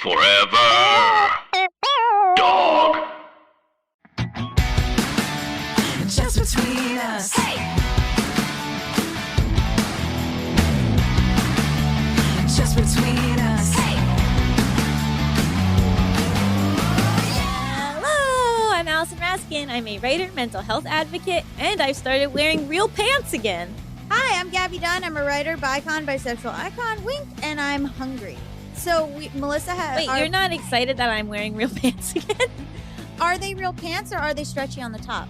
Forever. Dog. Just between us. Hey. Just between us. Hey. Hello, I'm Allison Raskin. I'm a writer, mental health advocate, and I've started wearing real pants again. Hi, I'm Gaby Dunn. I'm a writer, bicon, bisexual icon, wink, and I'm hungry. So Melissa has. Wait, you're not excited that I'm wearing real pants again? Are they real pants or are they stretchy on the top?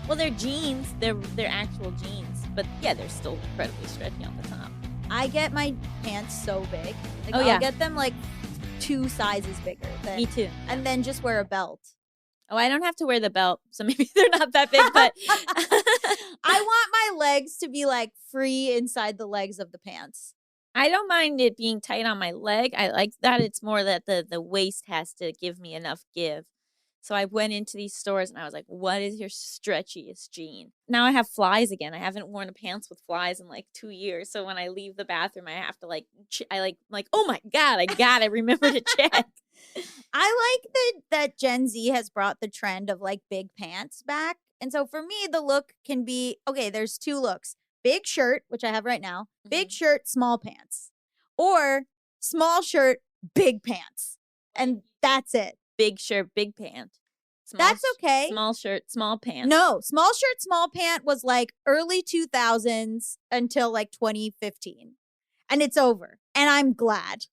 Well, they're jeans. They're actual jeans, but yeah, they're still incredibly stretchy on the top. I get my pants so big. Like, Oh, yeah. I'll get them like 2 sizes bigger. Me too. And then just wear a belt. Oh, I don't have to wear the belt, so maybe they're not that big, but I want my legs to be like free inside the legs of the pants. I don't mind it being tight on my leg. I like that. It's more that the waist has to give me enough give. So I went into these stores and I was like, what is your stretchiest jean? Now I have flies again. I haven't worn a pants with flies in like 2 years. So when I leave the bathroom, I have to oh my God, I gotta remember to check. I like that Gen Z has brought the trend of like big pants back. And so for me, the look can be, okay, there's 2 looks. Big shirt, which I have right now, big shirt, small pants, or small shirt, big pants. And that's it. Big shirt, big pant. That's okay. Small shirt, small pant. No, small shirt, small pant was like early 2000s until like 2015. And it's over. And I'm glad.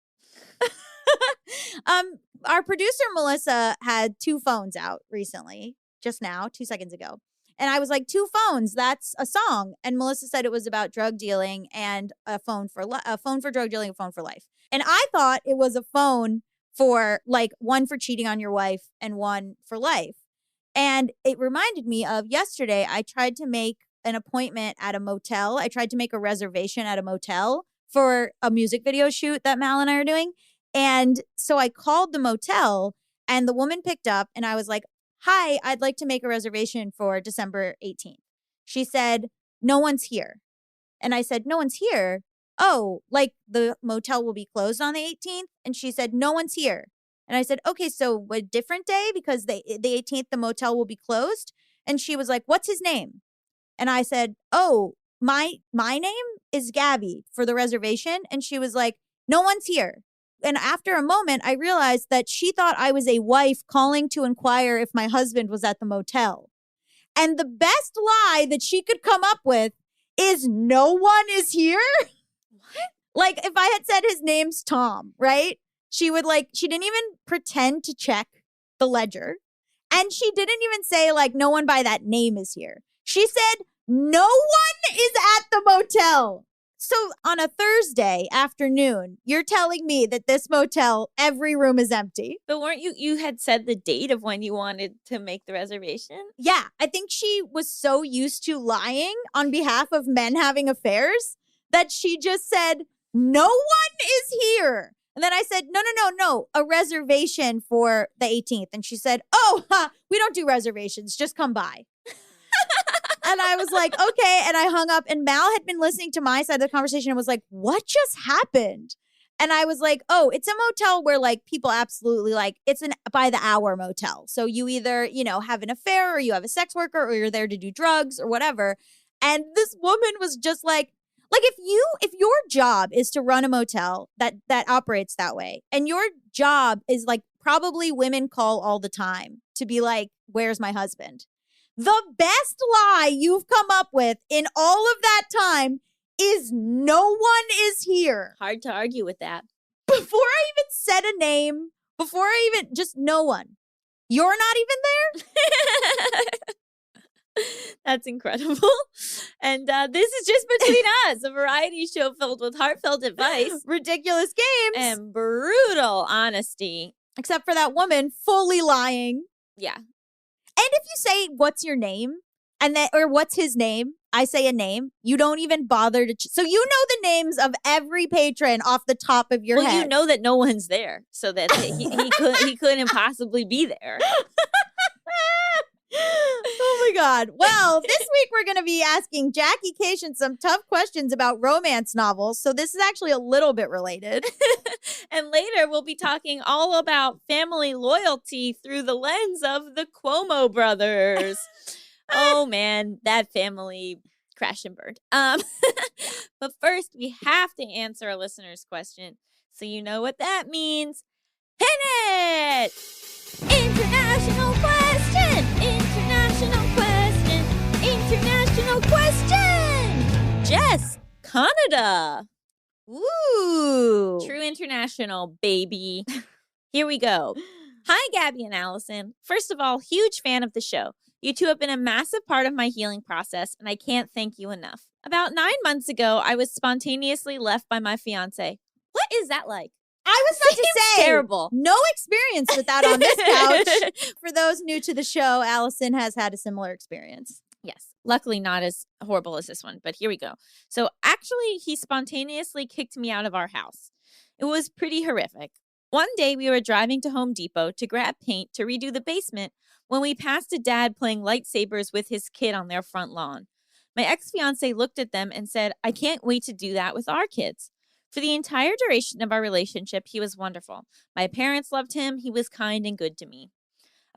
Our producer, Melissa, had 2 phones out recently, just now, 2 seconds ago. And I was like, 2 phones, that's a song. And Melissa said it was about drug dealing and a phone for drug dealing, a phone for life. And I thought it was a phone for like one for cheating on your wife and one for life. And it reminded me of yesterday, I tried to make an appointment at a motel. I tried to make a reservation at a motel for a music video shoot that Mal and I are doing. And so I called the motel and the woman picked up and I was like, hi, I'd like to make a reservation for December 18th. She said, no one's here. And I said, no one's here? Oh, like the motel will be closed on the 18th? And she said, no one's here. And I said, okay, so a different day because the 18th, the motel will be closed? And she was like, what's his name? And I said, oh, my name is Gaby for the reservation. And she was like, no one's here. And after a moment, I realized that she thought I was a wife calling to inquire if my husband was at the motel. And the best lie that she could come up with is no one is here. What? Like if I had said his name's Tom, right? She didn't even pretend to check the ledger. And she didn't even say like no one by that name is here. She said no one is at the motel. So on a Thursday afternoon, you're telling me that this motel, every room is empty. But weren't you had said the date of when you wanted to make the reservation? Yeah, I think she was so used to lying on behalf of men having affairs that she just said, no one is here. And then I said, no, a reservation for the 18th. And she said, we don't do reservations, just come by. And I was like, okay. And I hung up and Mal had been listening to my side of the conversation and was like, what just happened? And I was like, oh, it's a motel where like people absolutely like, it's an by the hour motel. So you either, have an affair or you have a sex worker or you're there to do drugs or whatever. And this woman was just like if your job is to run a motel that operates that way and your job is like probably women call all the time to be like, where's my husband? The best lie you've come up with in all of that time is no one is here. Hard to argue with that. Before I even said a name, just no one. You're not even there? That's incredible. And this is Just Between Us, a variety show filled with heartfelt advice, ridiculous games, and brutal honesty. Except for that woman fully lying. Yeah. And if you say, what's your name? Or what's his name? I say a name. You don't even bother to. So you know the names of every patron off the top of your head. Well, you know that no one's there. So that he couldn't possibly be there. Oh my God. Well, this week we're going to be asking Jackie Kashian some tough questions about romance novels. So this is actually a little bit related. And later we'll be talking all about family loyalty through the lens of the Cuomo brothers. Oh man, that family crashed and burned. But first we have to answer a listener's question. So you know what that means. Hit it! International question! International question! International question! Jess, Canada. Ooh. True international, baby. Here we go. Hi, Gaby and Allison. First of all, huge fan of the show. You two have been a massive part of my healing process, and I can't thank you enough. About 9 months ago, I was spontaneously left by my fiance. What is that like? I was about to Seems say, terrible. no experience with that on this couch. For those new to the show, Allison has had a similar experience. Yes. Luckily not as horrible as this one, but here we go. So actually, he spontaneously kicked me out of our house. It was pretty horrific. One day we were driving to Home Depot to grab paint to redo the basement when we passed a dad playing lightsabers with his kid on their front lawn. My ex-fiance looked at them and said, I can't wait to do that with our kids. For the entire duration of our relationship, he was wonderful. My parents loved him. He was kind and good to me.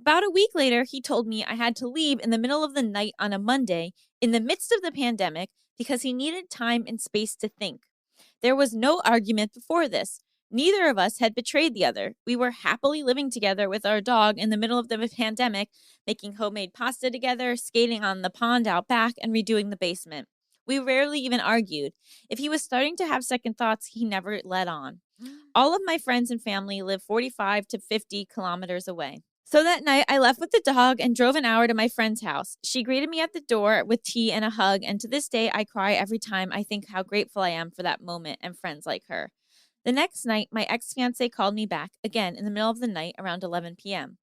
About a week later, he told me I had to leave in the middle of the night on a Monday in the midst of the pandemic because he needed time and space to think. There was no argument before this. Neither of us had betrayed the other. We were happily living together with our dog in the middle of the pandemic, making homemade pasta together, skating on the pond out back, and redoing the basement. We rarely even argued. If he was starting to have second thoughts, he never let on. All of my friends and family live 45 to 50 kilometers away. So that night, I left with the dog and drove an hour to my friend's house. She greeted me at the door with tea and a hug, and to this day, I cry every time I think how grateful I am for that moment and friends like her. The next night, my ex-fiance called me back, again in the middle of the night around 11 p.m.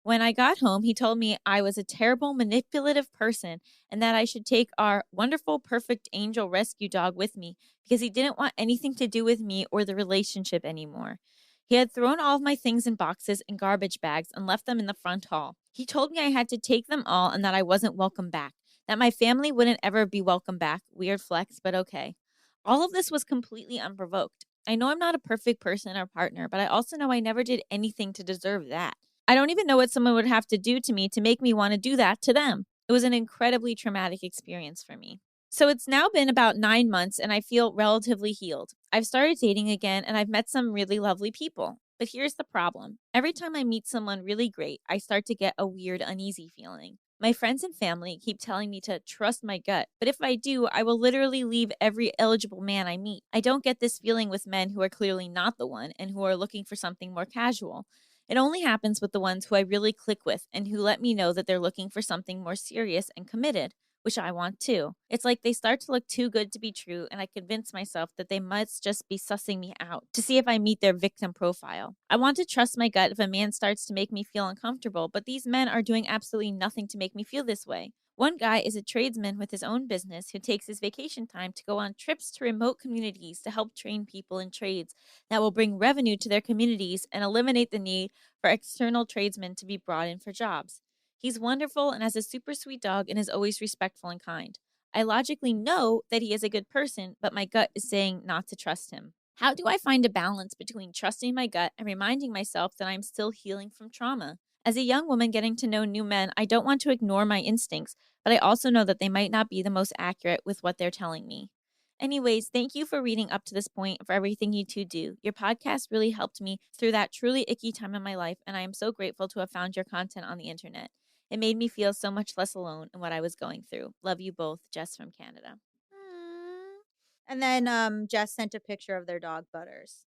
When I got home, he told me I was a terrible, manipulative person and that I should take our wonderful, perfect angel rescue dog with me because he didn't want anything to do with me or the relationship anymore. He had thrown all of my things in boxes and garbage bags and left them in the front hall. He told me I had to take them all and that I wasn't welcome back, that my family wouldn't ever be welcome back. Weird flex, but okay. All of this was completely unprovoked. I know I'm not a perfect person or partner, but I also know I never did anything to deserve that. I don't even know what someone would have to do to me to make me want to do that to them. It was an incredibly traumatic experience for me. So it's now been about 9 months and I feel relatively healed. I've started dating again and I've met some really lovely people. But here's the problem. Every time I meet someone really great, I start to get a weird, uneasy feeling. My friends and family keep telling me to trust my gut, but if I do, I will literally leave every eligible man I meet. I don't get this feeling with men who are clearly not the one and who are looking for something more casual. It only happens with the ones who I really click with and who let me know that they're looking for something more serious and committed, which I want too. It's like they start to look too good to be true, and I convince myself that they must just be sussing me out to see if I meet their victim profile. I want to trust my gut if a man starts to make me feel uncomfortable, but these men are doing absolutely nothing to make me feel this way. One guy is a tradesman with his own business who takes his vacation time to go on trips to remote communities to help train people in trades that will bring revenue to their communities and eliminate the need for external tradesmen to be brought in for jobs. He's wonderful and has a super sweet dog and is always respectful and kind. I logically know that he is a good person, but my gut is saying not to trust him. How do I find a balance between trusting my gut and reminding myself that I'm still healing from trauma? As a young woman getting to know new men, I don't want to ignore my instincts, but I also know that they might not be the most accurate with what they're telling me. Anyways, thank you for reading up to this point and for everything you two do. Your podcast really helped me through that truly icky time in my life, and I am so grateful to have found your content on the internet. It made me feel so much less alone in what I was going through. Love you both, Jess from Canada. And then Jess sent a picture of their dog, Butters.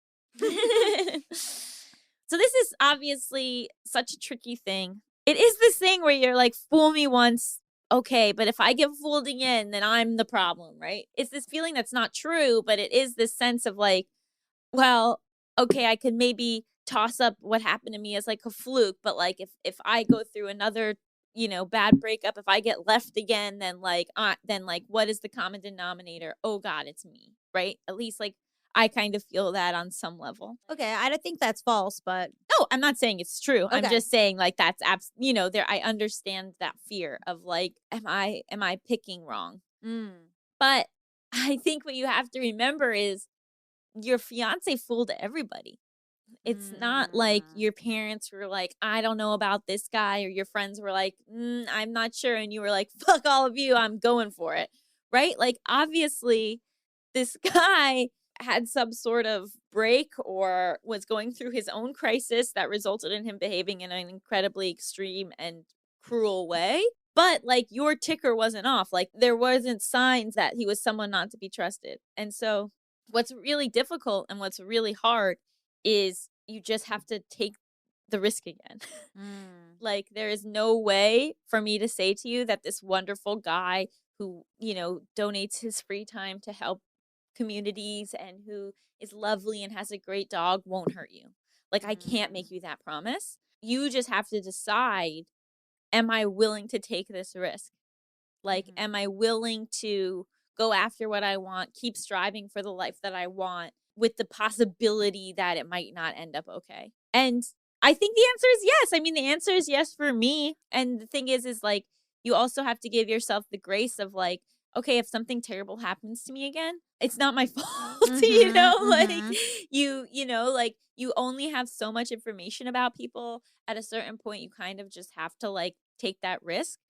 So this is obviously such a tricky thing. It is this thing where you're like, fool me once, okay, but if I get fooled again, then I'm the problem, right? It's this feeling that's not true, but it is this sense of like, well, okay, I could maybe toss up what happened to me as like a fluke, but like if I go through another, bad breakup, if I get left again, then like what is the common denominator? Oh God, it's me, right? At least like I kind of feel that on some level. Okay, I don't think that's false, but... No, No, I'm not saying it's true. I'm Okay. just saying like that's there I understand that fear of like am I picking wrong? But I think what you have to remember is your fiance fooled everybody. It's not like your parents were like, I don't know about this guy, or your friends were like, I'm not sure. And you were like, fuck all of you, I'm going for it. Right? Like, obviously, this guy had some sort of break or was going through his own crisis that resulted in him behaving in an incredibly extreme and cruel way. But like your ticker wasn't off. Like there wasn't signs that he was someone not to be trusted. And so what's really difficult and what's really hard is you just have to take the risk again. Like there is no way for me to say to you that this wonderful guy who, donates his free time to help communities and who is lovely and has a great dog won't hurt you. Like I can't make you that promise. You just have to decide, am I willing to take this risk? Like, am I willing to go after what I want, keep striving for the life that I want with the possibility that it might not end up okay? And I think the answer is yes. I mean, the answer is yes for me. And the thing is like, you also have to give yourself the grace of like, okay, if something terrible happens to me again, it's not my fault, like like you only have so much information about people. At a certain point, you kind of just have to like take that risk.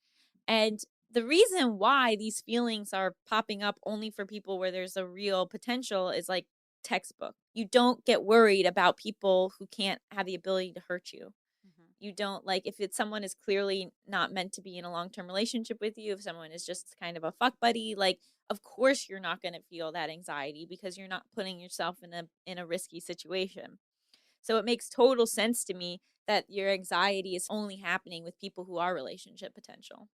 And the reason why these feelings are popping up only for people where there's a real potential is like textbook. You don't get worried about people who can't have the ability to hurt you. You don't like if it's someone is clearly not meant to be in a long-term relationship with you, if someone is just kind of a fuck buddy, like of course you're not going to feel that anxiety because you're not putting yourself in a risky situation. So it makes total sense to me that your anxiety is only happening with people who are relationship potential.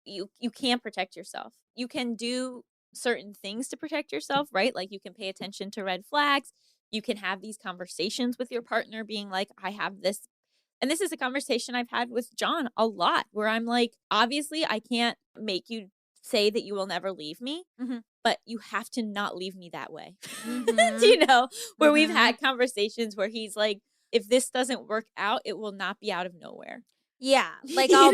You can't protect yourself. You can do certain things to protect yourself, right? Like you can pay attention to red flags. You can have these conversations with your partner being like, I have this. And this is a conversation I've had with John a lot where I'm like, obviously I can't make you say that you will never leave me, but you have to not leave me that way. Where we've had conversations where he's like, if this doesn't work out, it will not be out of nowhere. Yeah, like I'll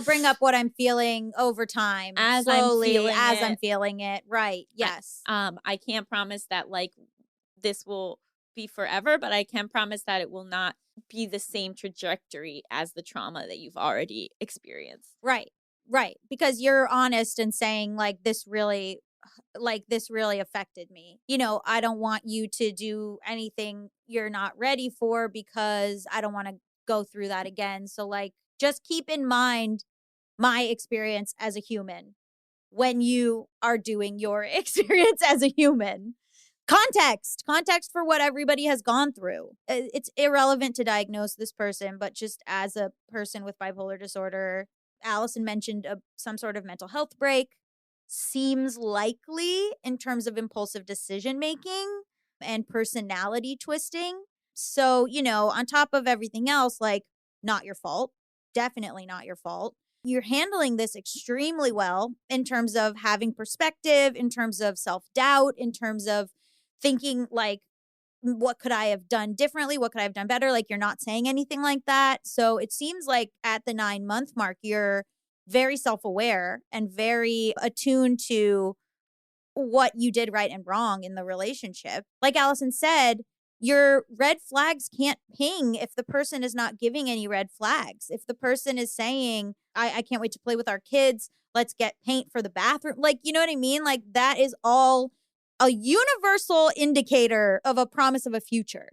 bring up what I'm feeling over time, As slowly, I'm feeling it. Right? Yes. I can't promise that like this will be forever, but I can promise that it will not be the same trajectory as the trauma that you've already experienced. Right. Because you're honest and saying like this really affected me. I don't want you to do anything you're not ready for because I don't want to go through that again. So like just keep in mind my experience as a human when you are doing your experience as a human. Context for what everybody has gone through. It's irrelevant to diagnose this person, but just as a person with bipolar disorder, Allison mentioned some sort of mental health break. Seems likely in terms of impulsive decision making and personality twisting. So, on top of everything else, like not your fault, definitely not your fault. You're handling this extremely well in terms of having perspective, in terms of self-doubt, in terms of thinking like, what could I have done differently? What could I have done better? Like you're not saying anything like that. So it seems like at the 9-month mark, you're very self-aware and very attuned to what you did right and wrong in the relationship. Like Allison said, your red flags can't ping if the person is not giving any red flags. If the person is saying, I can't wait to play with our kids, let's get paint for the bathroom. Like, you know what I mean? Like that is all a universal indicator of a promise of a future.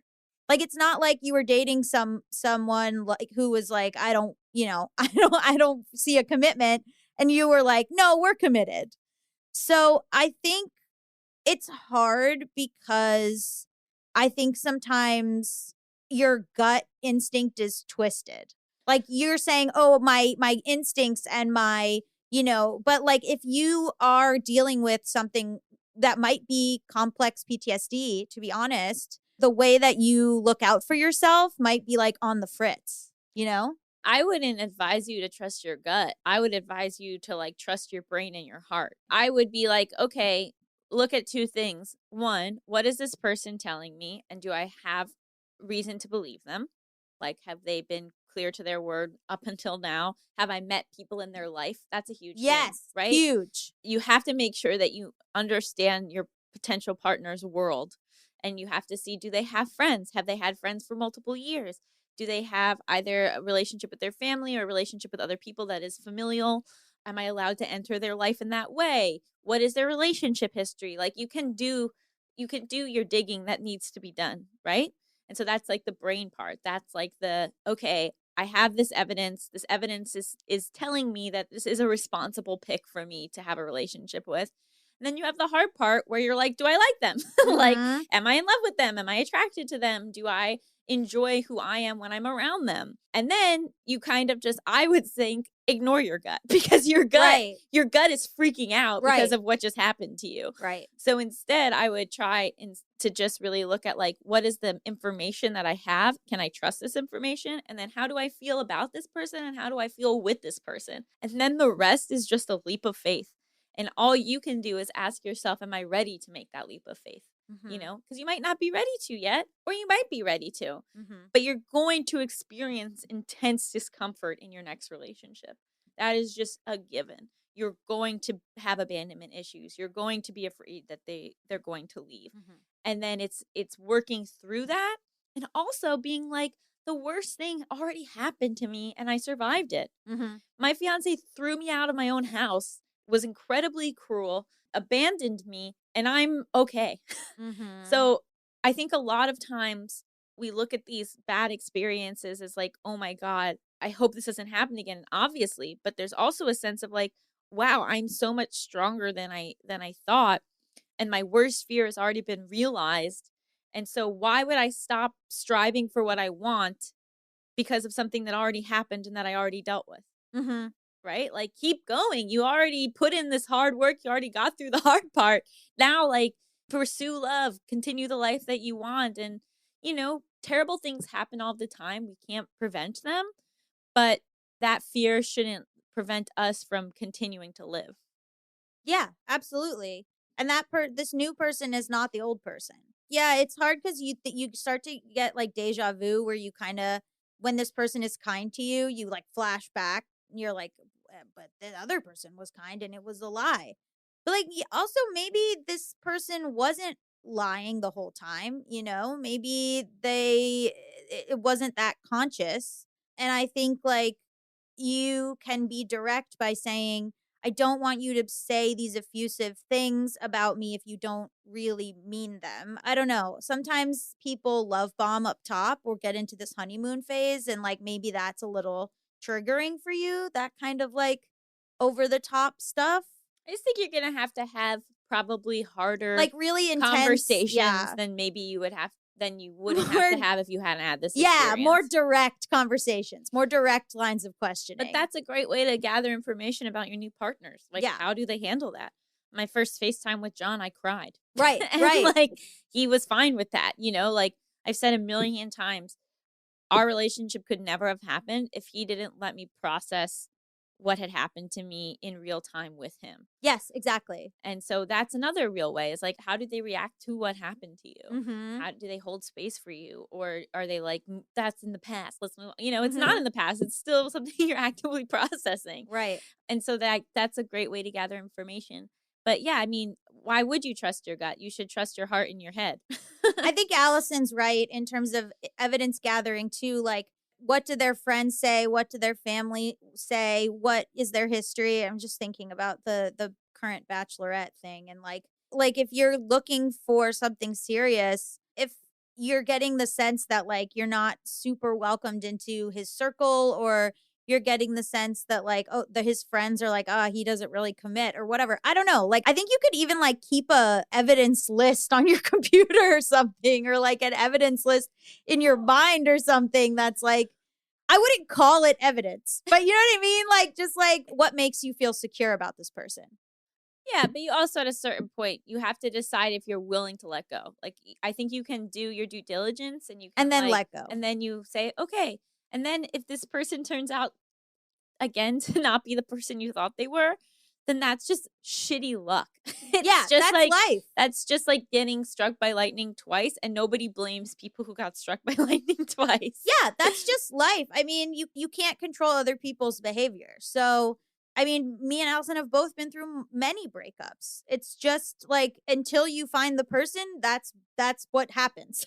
Like it's not like you were dating someone like who was like, I don't see a commitment, and you were like, no, we're committed. So I think it's hard because I think sometimes your gut instinct is twisted. Like you're saying, oh, my instincts and my, but like if you are dealing with something that might be complex PTSD, to be honest, the way that you look out for yourself might be like on the fritz, I wouldn't advise you to trust your gut. I would advise you to like trust your brain and your heart. I would be like, okay, look at two things. One, what is this person telling me? And do I have reason to believe them? Like, have they been clear to their word up until now? Have I met people in their life? That's a huge thing, Yes. right? Huge. You have to make sure that you understand your potential partner's world. And you have to see, do they have friends? Have they had friends for multiple years? Do they have either a relationship with their family or a relationship with other people that is familial? Am I allowed to enter their life in that way? What is their relationship history? Like, you can do your digging that needs to be done, right? And so that's like the brain part. That's like the, okay, I have this evidence. This evidence is telling me that this is a responsible pick for me to have a relationship with. And then you have the hard part where you're like, do I like them? Like, Mhm. am I in love with them? Am I attracted to them? Do I enjoy who I am when I'm around them? And then you kind of just, I would think, ignore your gut because your gut Right. is freaking out Right. because of what just happened to you. Right. So instead, I would try to just really look at, like, what is the information that I have? Can I trust this information? And then how do I feel about this person? And how do I feel with this person? And then the rest is just a leap of faith. And all you can do is ask yourself, am I ready to make that leap of faith? You know, because you might not be ready to yet, or you might be ready to, but you're going to experience intense discomfort in your next relationship. That is just a given. You're going to have abandonment issues. You're going to be afraid that they're going to leave. And then it's working through that, and also being like, the worst thing already happened to me and I survived it. My fiance threw me out of my own house, was incredibly cruel, abandoned me, and I'm okay. So I think a lot of times we look at these bad experiences as like, oh my God, I hope this doesn't happen again, obviously. But there's also a sense of like, wow, I'm so much stronger than I thought. And my worst fear has already been realized. And so why would I stop striving for what I want because of something that already happened and that I already dealt with? Right? Like, keep going. You already put in this hard work. You already got through the hard part. Now, like, pursue love, continue the life that you want. And, you know, terrible things happen all the time. We can't prevent them, but that fear shouldn't prevent us from continuing to live. Yeah, absolutely. And this new person is not the old person. Yeah, it's hard because you start to get like deja vu where you kind of, when this person is kind to you, you like flash back and you're like, but the other person was kind and it was a lie. But like, also maybe this person wasn't lying the whole time, you know? Maybe it wasn't that conscious. And I think like you can be direct by saying, I don't want you to say these effusive things about me if you don't really mean them. I don't know. Sometimes people love bomb up top or get into this honeymoon phase, and like maybe that's a little triggering for you, that kind of like over the top stuff. I just think you're going to have probably harder, Like really intense conversations than maybe you wouldn't have to have if you hadn't had this experience. Yeah, more direct conversations, more direct lines of questioning. But that's a great way to gather information about your new partners. Like, how do they handle that? My first FaceTime with John, I cried. Right, And right. like, he was fine with that. You know, like I've said a million times, our relationship could never have happened if he didn't let me process what had happened to me in real time with him. Yes, exactly. And so that's another real way, is like, how do they react to what happened to you? Mm-hmm. How do they hold space for you? Or are they like, that's in the past, let's move on. You know, it's not in the past. It's still something you're actively processing. Right. And so that's a great way to gather information. But yeah, I mean, why would you trust your gut? You should trust your heart and your head. I think Allison's right in terms of evidence gathering too. Like, what do their friends say? What do their family say? What is their history? I'm just thinking about the current bachelorette thing, and like if you're looking for something serious, if you're getting the sense that like you're not super welcomed into his circle, or you're getting the sense that like, oh, his friends are like, he doesn't really commit or whatever. I don't know. Like, I think you could even like keep a evidence list on your computer or something, or like an evidence list in your mind or something that's like, I wouldn't call it evidence, but you know what I mean? Like, just like what makes you feel secure about this person. Yeah, but you also, at a certain point, you have to decide if you're willing to let go. Like, I think you can do your due diligence and you can, And then like, let go. And then you say, okay. And then if this person turns out, again, to not be the person you thought they were, then that's just shitty luck. It's Yeah, just that's like life. that's just like getting struck by lightning twice, and nobody blames people who got struck by lightning twice. Yeah, that's just life. I mean, you can't control other people's behavior. So, I mean, me and Allison have both been through many breakups. It's just like until you find the person, that's what happens.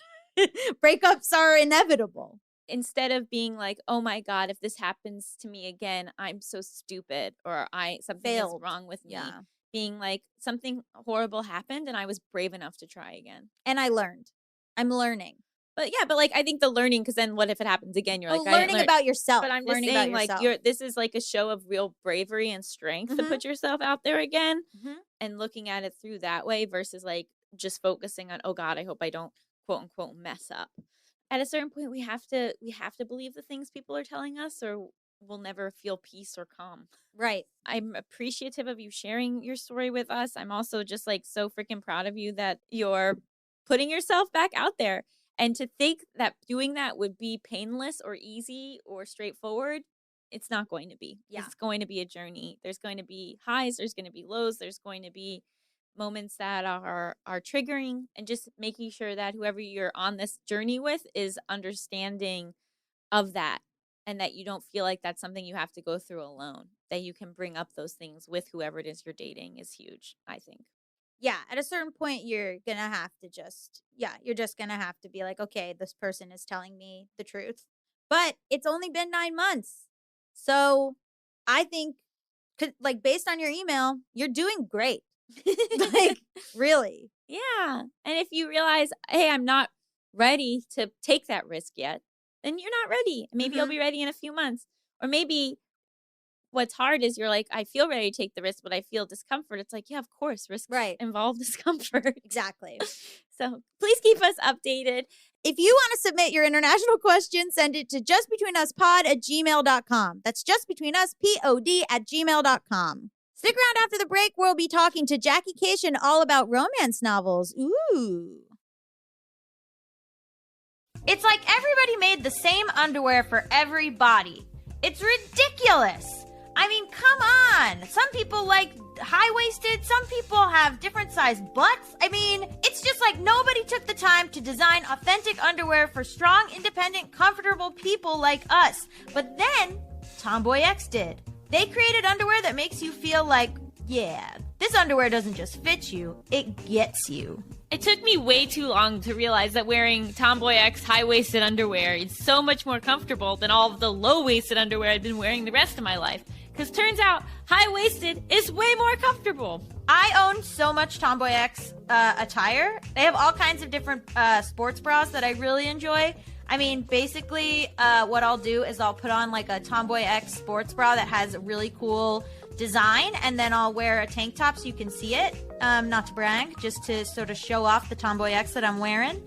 Breakups are inevitable. Instead of being like, oh my God, if this happens to me again, I'm so stupid, or something Failed. is wrong with me. Yeah. Being like, something horrible happened and I was brave enough to try again. And I learned. I'm learning. But yeah, but like I think the learning, because then what if it happens again? You're like, learning about yourself. But I'm just learning saying, about like, yourself. this is like a show of real bravery and strength to put yourself out there again, and looking at it through that way versus like just focusing on, oh God, I hope I don't quote unquote mess up. At a certain point, we have to believe the things people are telling us, or we'll never feel peace or calm. Right. I'm appreciative of you sharing your story with us. I'm also just like so freaking proud of you that you're putting yourself back out there. And to think that doing that would be painless or easy or straightforward, it's not going to be. Yeah. It's going to be a journey. There's going to be highs, there's going to be lows, there's going to be moments that are triggering, and just making sure that whoever you're on this journey with is understanding of that, and that you don't feel like that's something you have to go through alone, that you can bring up those things with whoever it is you're dating is huge, I think. Yeah, at a certain point, you're going to have to you're just going to have to be like, okay, this person is telling me the truth. But it's only been 9 months. So I think, like, based on your email, you're doing great. Like, really. Yeah. And if you realize, hey, I'm not ready to take that risk yet, then you're not ready. Maybe you'll be ready in a few months. Or maybe what's hard is you're like, I feel ready to take the risk, but I feel discomfort. It's like, yeah, of course, risks involve discomfort. Exactly. So please keep us updated. If you want to submit your international question, send it to justbetweenuspod@gmail.com. That's justbetweenuspod@gmail.com. Stick around after the break. We'll be talking to Jackie Kashian all about romance novels. Ooh. It's like everybody made the same underwear for every body. It's ridiculous. I mean, come on. Some people like high-waisted. Some people have different sized butts. I mean, it's just like nobody took the time to design authentic underwear for strong, independent, comfortable people like us. But then, Tomboyx did. They created underwear that makes you feel like, yeah, this underwear doesn't just fit you, it gets you. It took me way too long to realize that wearing Tomboyx high-waisted underwear is so much more comfortable than all of the low-waisted underwear I'd been wearing the rest of my life. Because turns out, high-waisted is way more comfortable. I own so much Tomboyx attire. They have all kinds of different sports bras that I really enjoy. I mean, basically, what I'll do is I'll put on like a Tomboyx sports bra that has a really cool design, and then I'll wear a tank top so you can see it. Not to brag, just to sort of show off the Tomboyx that I'm wearing.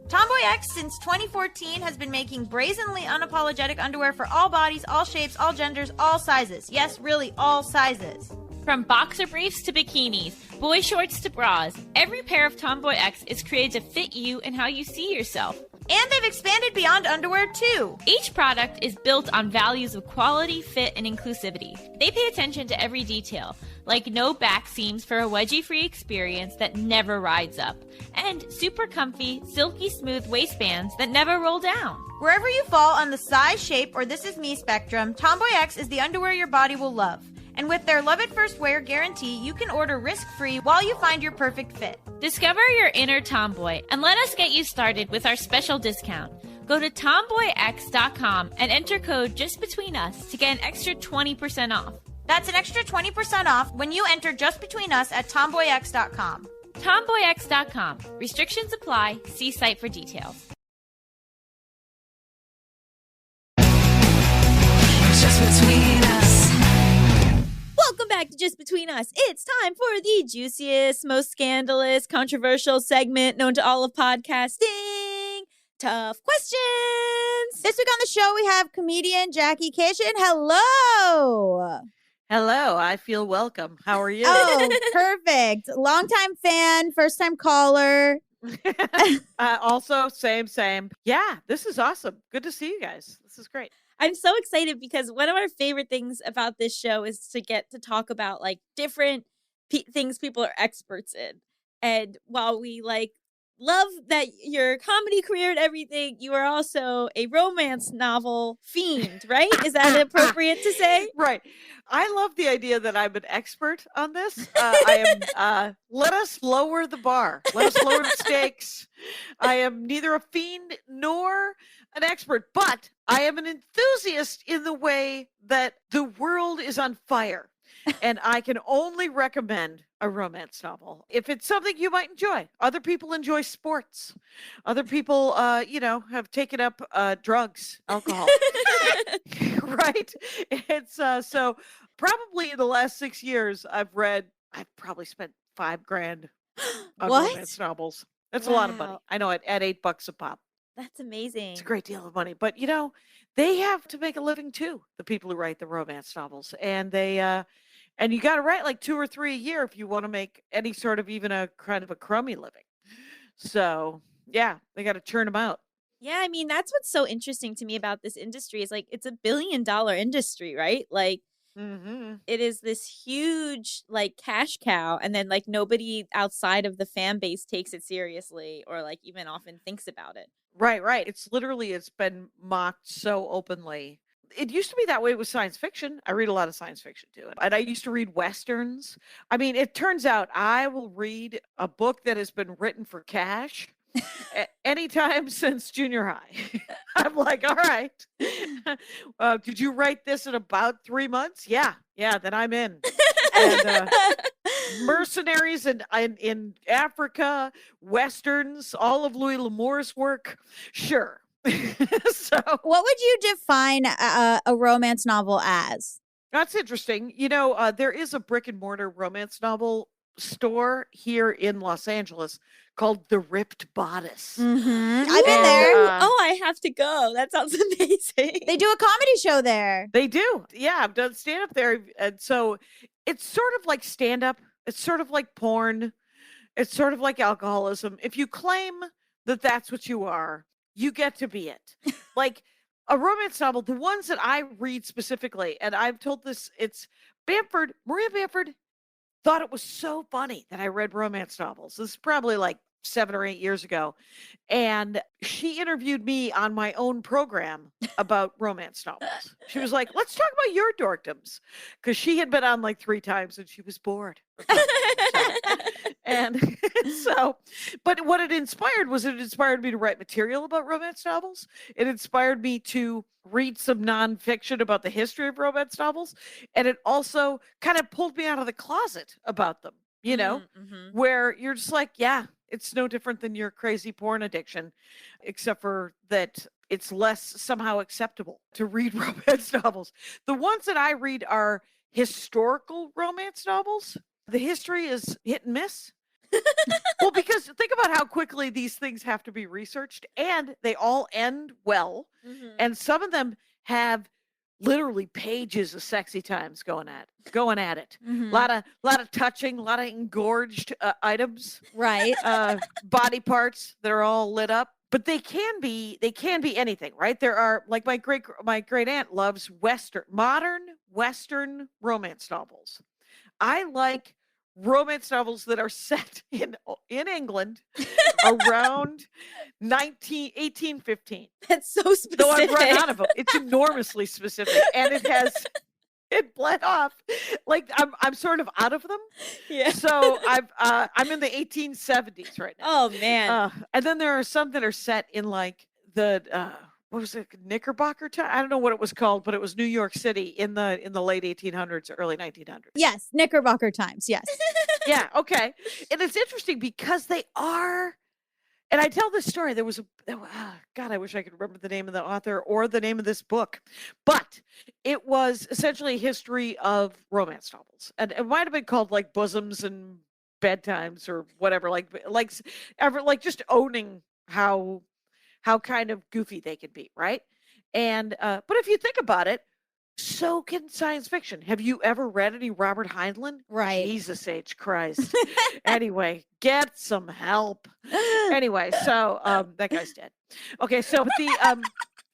Tomboyx, since 2014, has been making brazenly unapologetic underwear for all bodies, all shapes, all genders, all sizes. Yes, really, all sizes. From boxer briefs to bikinis, boy shorts to bras, every pair of Tomboyx is created to fit you and how you see yourself. And they've expanded beyond underwear, too. Each product is built on values of quality, fit, and inclusivity. They pay attention to every detail, like no back seams for a wedgie-free experience that never rides up, and super comfy, silky smooth waistbands that never roll down. Wherever you fall on the size, shape, or this is me spectrum, Tomboyx is the underwear your body will love. And with their love at first wear guarantee, you can order risk-free while you find your perfect fit. Discover your inner tomboy and let us get you started with our special discount. Go to tomboyx.com and enter code JustBetweenUs to get an extra 20% off. That's an extra 20% off when you enter JustBetweenUs at tomboyx.com. Tomboyx.com. Restrictions apply. See site for details. Just between us. Welcome back to Just Between Us. It's time for the juiciest, most scandalous, controversial segment known to all of podcasting. Tough questions. This week on the show, we have comedian Jackie Kashian. Hello. Hello, I feel welcome. How are you? Oh, perfect. Longtime fan, first time caller. Also, same. Yeah, this is awesome. Good to see you guys. This is great. I'm so excited because one of our favorite things about this show is to get to talk about like different things people are experts in. And while we like love that your comedy career and everything, you are also a romance novel fiend, right? Is that appropriate to say? Right. I love the idea that I'm an expert on this. I am. Let us lower the bar. Let us lower the stakes. I am neither a fiend nor an expert, but I am an enthusiast in the way that the world is on fire. And I can only recommend a romance novel if it's something you might enjoy. Other people enjoy sports. Other people, have taken up drugs, alcohol. Right? It's so probably in the last 6 years, I've probably spent $5,000 on What? romance novels. That's a lot of money. Wow. I know, at $8 a pop. That's amazing. It's a great deal of money. But they have to make a living too, the people who write the romance novels. And and you got to write like 2 or 3 a year if you want to make any sort of even a kind of a crummy living. So yeah, they got to churn them out. Yeah, I mean, that's what's so interesting to me about this industry is like it's $1 billion industry, right? Like Mm-hmm. it is this huge like cash cow, and then like nobody outside of the fan base takes it seriously or like even often thinks about it. Right. It's been mocked so openly. It used to be that way with science fiction. I read a lot of science fiction too. And I used to read Westerns. I mean, it turns out I will read a book that has been written for cash anytime since junior high. I'm like, all right. Did you write this in about 3 months? Yeah, then I'm in. And, mercenaries in Africa, Westerns, all of Louis L'Amour's work. Sure. So What would you define a romance novel as? that's interesting. There is a brick and mortar romance novel store here in Los Angeles called The Ripped Bodice. Mm-hmm. I've been there. Oh, I have to go. That sounds amazing. They do a comedy show there. They do. Yeah, I've done stand up there. And so it's sort of like stand up. It's sort of like porn. It's sort of like alcoholism. If you claim that that's what you are, you get to be it. Like a romance novel, the ones that I read specifically, and I've told this, it's Maria Bamford thought it was so funny that I read romance novels. This is probably like 7 or 8 years ago. And she interviewed me on my own program about romance novels. She was like, let's talk about your dorkdoms. Because she had been on like 3 times and she was bored. And so, but what it inspired me to write material about romance novels. It inspired me to read some nonfiction about the history of romance novels. And it also kind of pulled me out of the closet about them, where you're just like, yeah, it's no different than your crazy porn addiction, except for that it's less somehow acceptable to read romance novels. The ones that I read are historical romance novels. The history is hit and miss. Well, because think about how quickly these things have to be researched, and they all end well. Mhm. And some of them have literally pages of sexy times going at it. Mhm. A lot of touching, a lot of engorged items, Right. body parts that are all lit up. But they can be anything, right? There are like my great aunt loves modern Western romance novels. I like romance novels that are set in England around 1815. That's so specific. Though I've run out of them. It's enormously specific, and it bled off. Like I'm sort of out of them. Yeah. So I'm in the 1870s right now. Oh man. And then there are some that are set in like the what was it, Knickerbocker time? I don't know what it was called, but it was New York City in the late 1800s, early 1900s. Yes, Knickerbocker times. Yes. Yeah, okay. And it's interesting because they are, and I tell this story. There was God, I wish I could remember the name of the author or the name of this book, but it was essentially a history of romance novels, and it might have been called like Bosoms and Bedtimes or whatever, like just owning how kind of goofy they can be, right? And but if you think about it, soak in science fiction. Have you ever read any Robert Heinlein? Right. Jesus H. Christ. Anyway, get some help. Anyway, so that guy's dead. Okay, so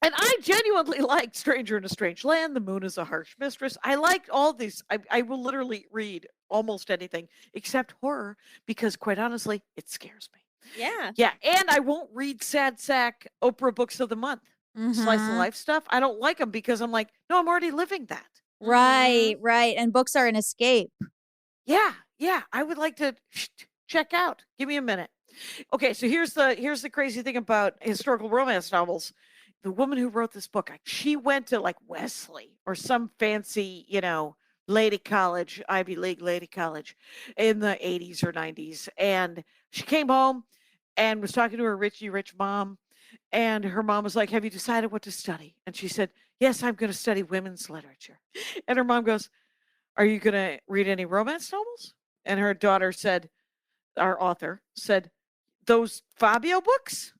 and I genuinely like Stranger in a Strange Land, The Moon is a Harsh Mistress. I liked all these. I will literally read almost anything except horror because, quite honestly, it scares me. Yeah. Yeah, and I won't read sad sack Oprah books of the month, slice of Mhm. life stuff. I don't like them because I'm like, no, I'm already living that. Right, right. And books are an escape. Yeah, yeah. I would like to check out. Give me a minute. Okay, so here's the crazy thing about historical romance novels. The woman who wrote this book, she went to like Wesley or some fancy, lady college, Ivy League lady college in the 80s or 90s. And she came home and was talking to her Richie Rich mom. And her mom was like, "Have you decided what to study?" And she said, "Yes, I'm going to study women's literature." And her mom goes, "Are you going to read any romance novels?" And her daughter said, our author said, "Those Fabio books?"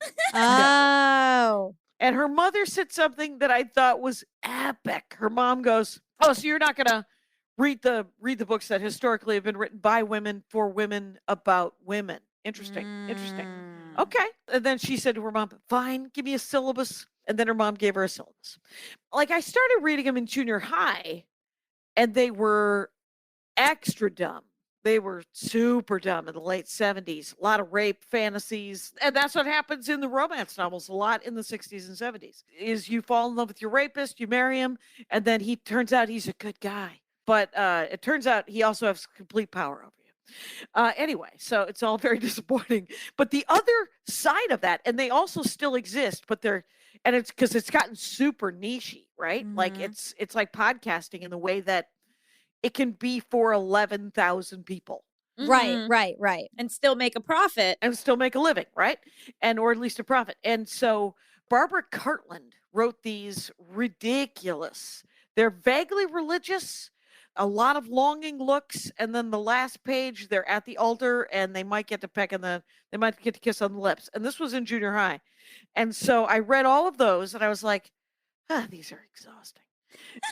Oh. And her mother said something that I thought was epic. Her mom goes, "Oh, so you're not going to read the books that historically have been written by women for women about women." Interesting. Interesting. Okay. And then she said to her mom, "Fine, give me a syllabus." And then her mom gave her a syllabus. Like I started reading them in junior high and they were extra dumb. They were super dumb in the late 70s. A lot of rape fantasies. And that's what happens in the romance novels a lot in the 60s and 70s. Is you fall in love with your rapist, you marry him, and then he turns out he's a good guy. But it turns out he also has complete power over you. Anyway, so it's all very disappointing. But the other side of that, and they also still exist, but and it's because it's gotten super nichey, right? Like it's like podcasting in the way that it can be for 11,000 people Right, Mhm. right, right. And still make a profit. and still make a living, right? Or at least a profit. And so Barbara Cartland wrote these ridiculous. They're vaguely religious, a lot of longing looks, and then the last page they're at the altar and they might get to they might get to kiss on the lips. And this was in junior high. And so I read all of those and I was like, these are exhausting.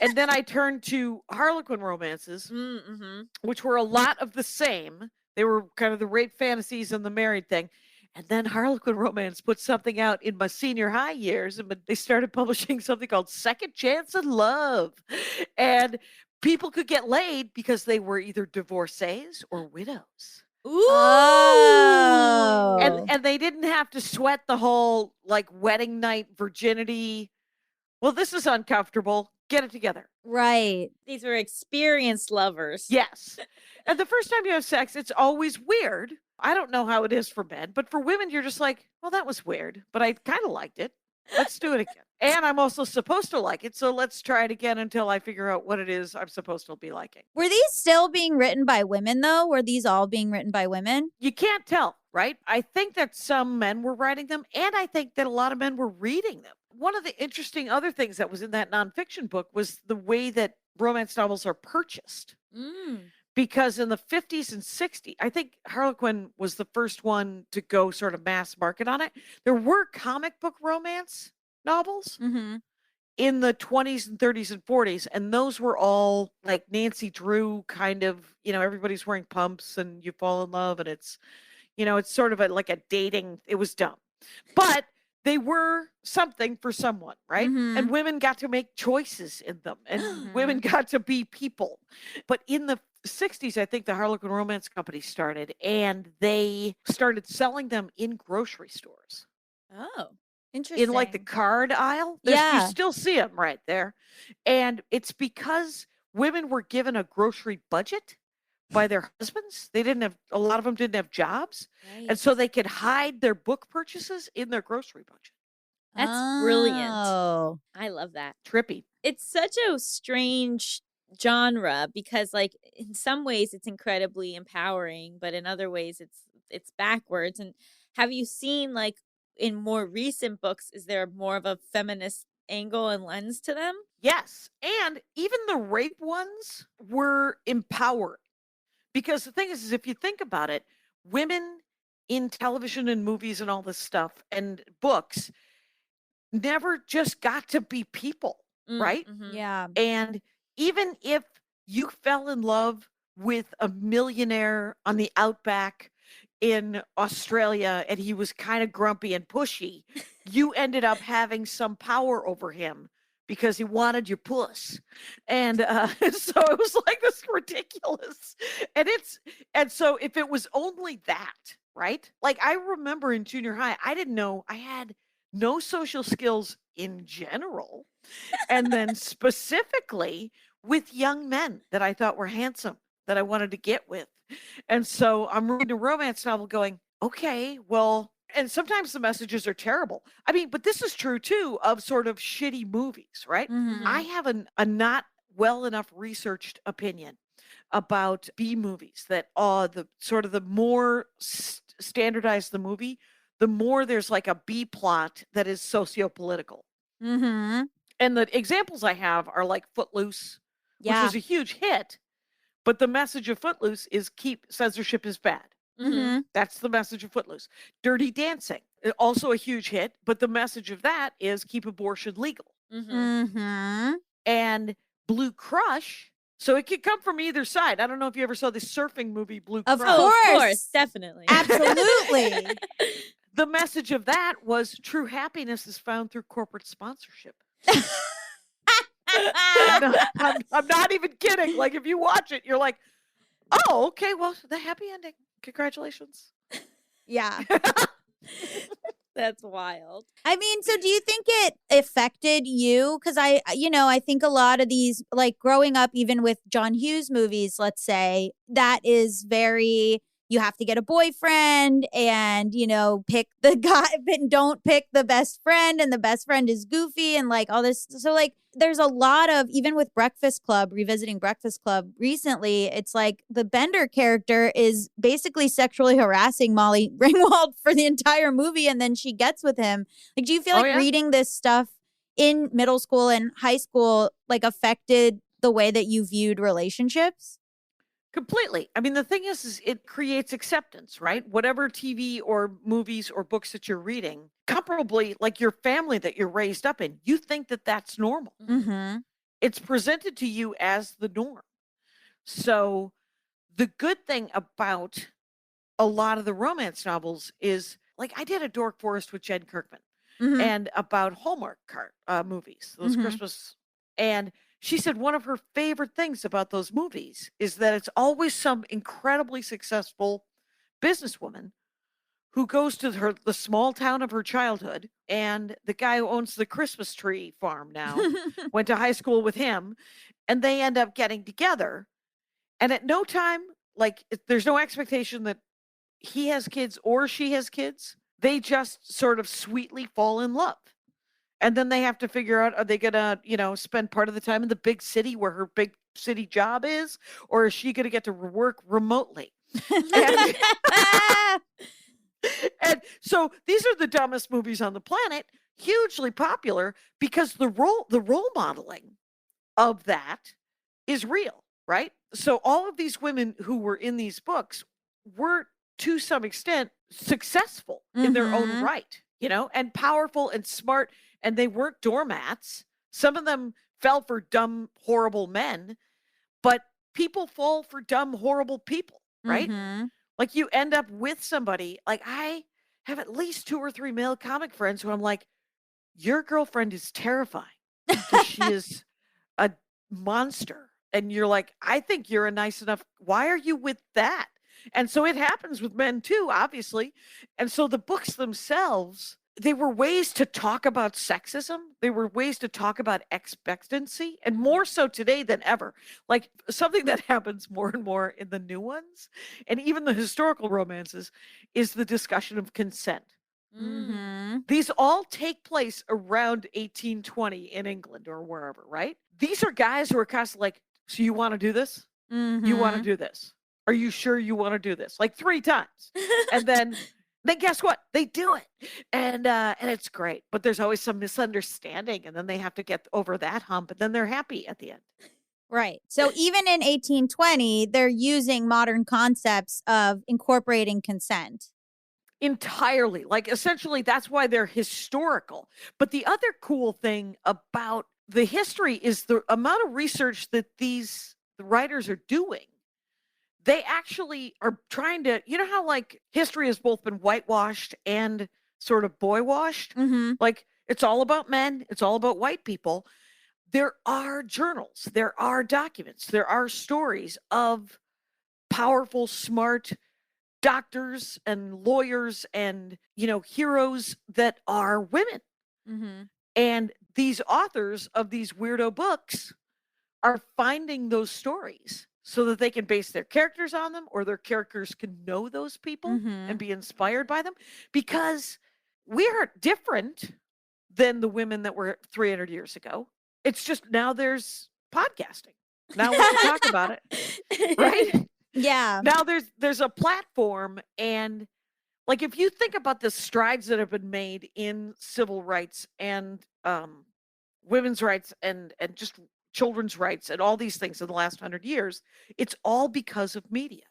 And then I turned to Harlequin romances, Mm-hmm. which were a lot of the same. They were kind of the rape fantasies and the married thing. And then Harlequin Romance put something out in my senior high years, and they started publishing something called Second Chance in Love. And people could get laid because they were either divorcees or widows. Ooh. Oh. And they didn't have to sweat the whole like wedding night virginity. Well, this is uncomfortable. Get it together. Right. These were experienced lovers. Yes. And the first time you have sex, it's always weird. I don't know how it is for men, but for women, you're just like, well, that was weird, but I kind of liked it. Let's do it again. And I'm also supposed to like it. So let's try it again until I figure out what it is I'm supposed to be liking. Were these still being written by women, though? Were these all being written by women? You can't tell, right? I think that some men were writing them, and I think that a lot of men were reading them. One of the interesting other things that was in that nonfiction book was the way that romance novels are purchased. Because in the 50s and 60s, I think Harlequin was the first one to go sort of mass market on it. There were comic book romance novels in the 20s and 30s and 40s, and those were all like Nancy Drew kind of, everybody's wearing pumps and you fall in love, and it's, it's sort of like a dating, it was dumb. But they were something for someone, right? And women got to make choices in them, and women got to be people. But in the 60s, I think the Harlequin Romance Company started, and they started selling them in grocery stores. Oh. Interesting. In like the card aisle. Yeah. You still see them right there. And it's because women were given a grocery budget by their husbands. A lot of them didn't have jobs. Right. And so they could hide their book purchases in their grocery budget. That's brilliant. Oh. I love that. Trippy. It's such a strange genre because like in some ways it's incredibly empowering, but in other ways it's backwards. And have you seen like in more recent books, is there more of a feminist angle and lens to them? Yes. And even the rape ones were empowering. Because the thing is if you think about it, women in television and movies and all this stuff and books never just got to be people. right? Yeah. And even if you fell in love with a millionaire on the outback in Australia and he was kind of grumpy and pushy, you ended up having some power over him because he wanted your puss. And so it was like this ridiculous. And so if it was only that, right? Like I remember in junior high, I didn't know I had no social skills in general. And then specifically with young men that I thought were handsome, that I wanted to get with. And so I'm reading a romance novel going, okay, well, and sometimes the messages are terrible. I mean, but this is true too of sort of shitty movies, right? I have a not well enough researched opinion about B movies that the sort of the more standardized the movie, the more there's like a B plot that is socio-political. Mm-hmm. And the examples I have are like Footloose, which Yeah. was a huge hit, but the message of Footloose is keep censorship is bad. Mm-hmm. That's the message of Footloose. Dirty Dancing, also a huge hit, but the message of that is keep abortion legal. Mm-hmm. And Blue Crush, so it could come from either side. I don't know if you ever saw the surfing movie Blue Of Crush. Oh, course. of course, definitely. Absolutely. The message of that was true happiness is found through corporate sponsorship. I'm not even kidding. Like if you watch it, you're like, oh, okay, well, the happy ending. Congratulations. Yeah. That's wild. I mean, so do you think it affected you? Because I think a lot of these, like growing up, even with John Hughes movies, let's say, that is very, you have to get a boyfriend and, pick the guy, but don't pick the best friend and the best friend is goofy and like all this. So like, there's a lot of, even with Breakfast Club, revisiting Breakfast Club recently, it's like the Bender character is basically sexually harassing Molly Ringwald for the entire movie and then she gets with him. Like, do you feel like reading this stuff in middle school and high school like affected the way that you viewed relationships? Completely. I mean, the thing is it creates acceptance, right? Whatever TV or movies or books that you're reading, comparably, like your family that you're raised up in, you think that that's normal. Mm-hmm. It's presented to you as the norm. So the good thing about a lot of the romance novels is, like, I did a Dork Forest with Jen Kirkman Mm-hmm. and about Hallmark movies, those Christmas. And she said one of her favorite things about those movies is that it's always some incredibly successful businesswoman who goes to the small town of her childhood, and the guy who owns the Christmas tree farm now went to high school with him, and they end up getting together. And at no time, like, there's no expectation that he has kids or she has kids. They just sort of sweetly fall in love. And then they have to figure out, are they going to, spend part of the time in the big city where her big city job is? Or is she going to get to work remotely? And so these are the dumbest movies on the planet, hugely popular because the role modeling of that is real, right? So all of these women who were in these books were, to some extent, successful in their own right, and powerful and smart. And they weren't doormats. Some of them fell for dumb, horrible men, but people fall for dumb, horrible people, right? Like you end up with somebody, like I have at least 2 or 3 male comic friends who I'm like, your girlfriend is terrifying because she is a monster. And you're like, I think you're a nice enough, why are you with that? And so it happens with men too, obviously. And so the books themselves, they were ways to talk about sexism. They were ways to talk about expectancy, and more so today than ever. Like something that happens more and more in the new ones, and even the historical romances, is the discussion of consent. These all take place around 1820 in England or wherever, right? These are guys who are constantly like, so you want to do this? You want to do this? Are you sure you want to do this? Like 3 times. And then guess what? They do it. And it's great. But there's always some misunderstanding. And then they have to get over that hump. And then they're happy at the end. Right. So even in 1820, they're using modern concepts of incorporating consent. Entirely. Like essentially, that's why they're historical. But the other cool thing about the history is the amount of research that these writers are doing. They actually are trying to, you know how like history has both been whitewashed and sort of boy-washed? Mm-hmm. Like it's all about men, it's all about white people. There are journals, there are documents, there are stories of powerful, smart doctors and lawyers and, heroes that are women. Mm-hmm. And these authors of these weirdo books are finding those stories so that they can base their characters on them, or their characters can know those people Mm-hmm. and be inspired by them, because we are different than the women that were 300 years ago. It's just now there's podcasting. Now we can talk about it, right? Yeah. Now there's a platform, and like if you think about the strides that have been made in civil rights and women's rights and just children's rights and all these things in the last 100 years, it's all because of media.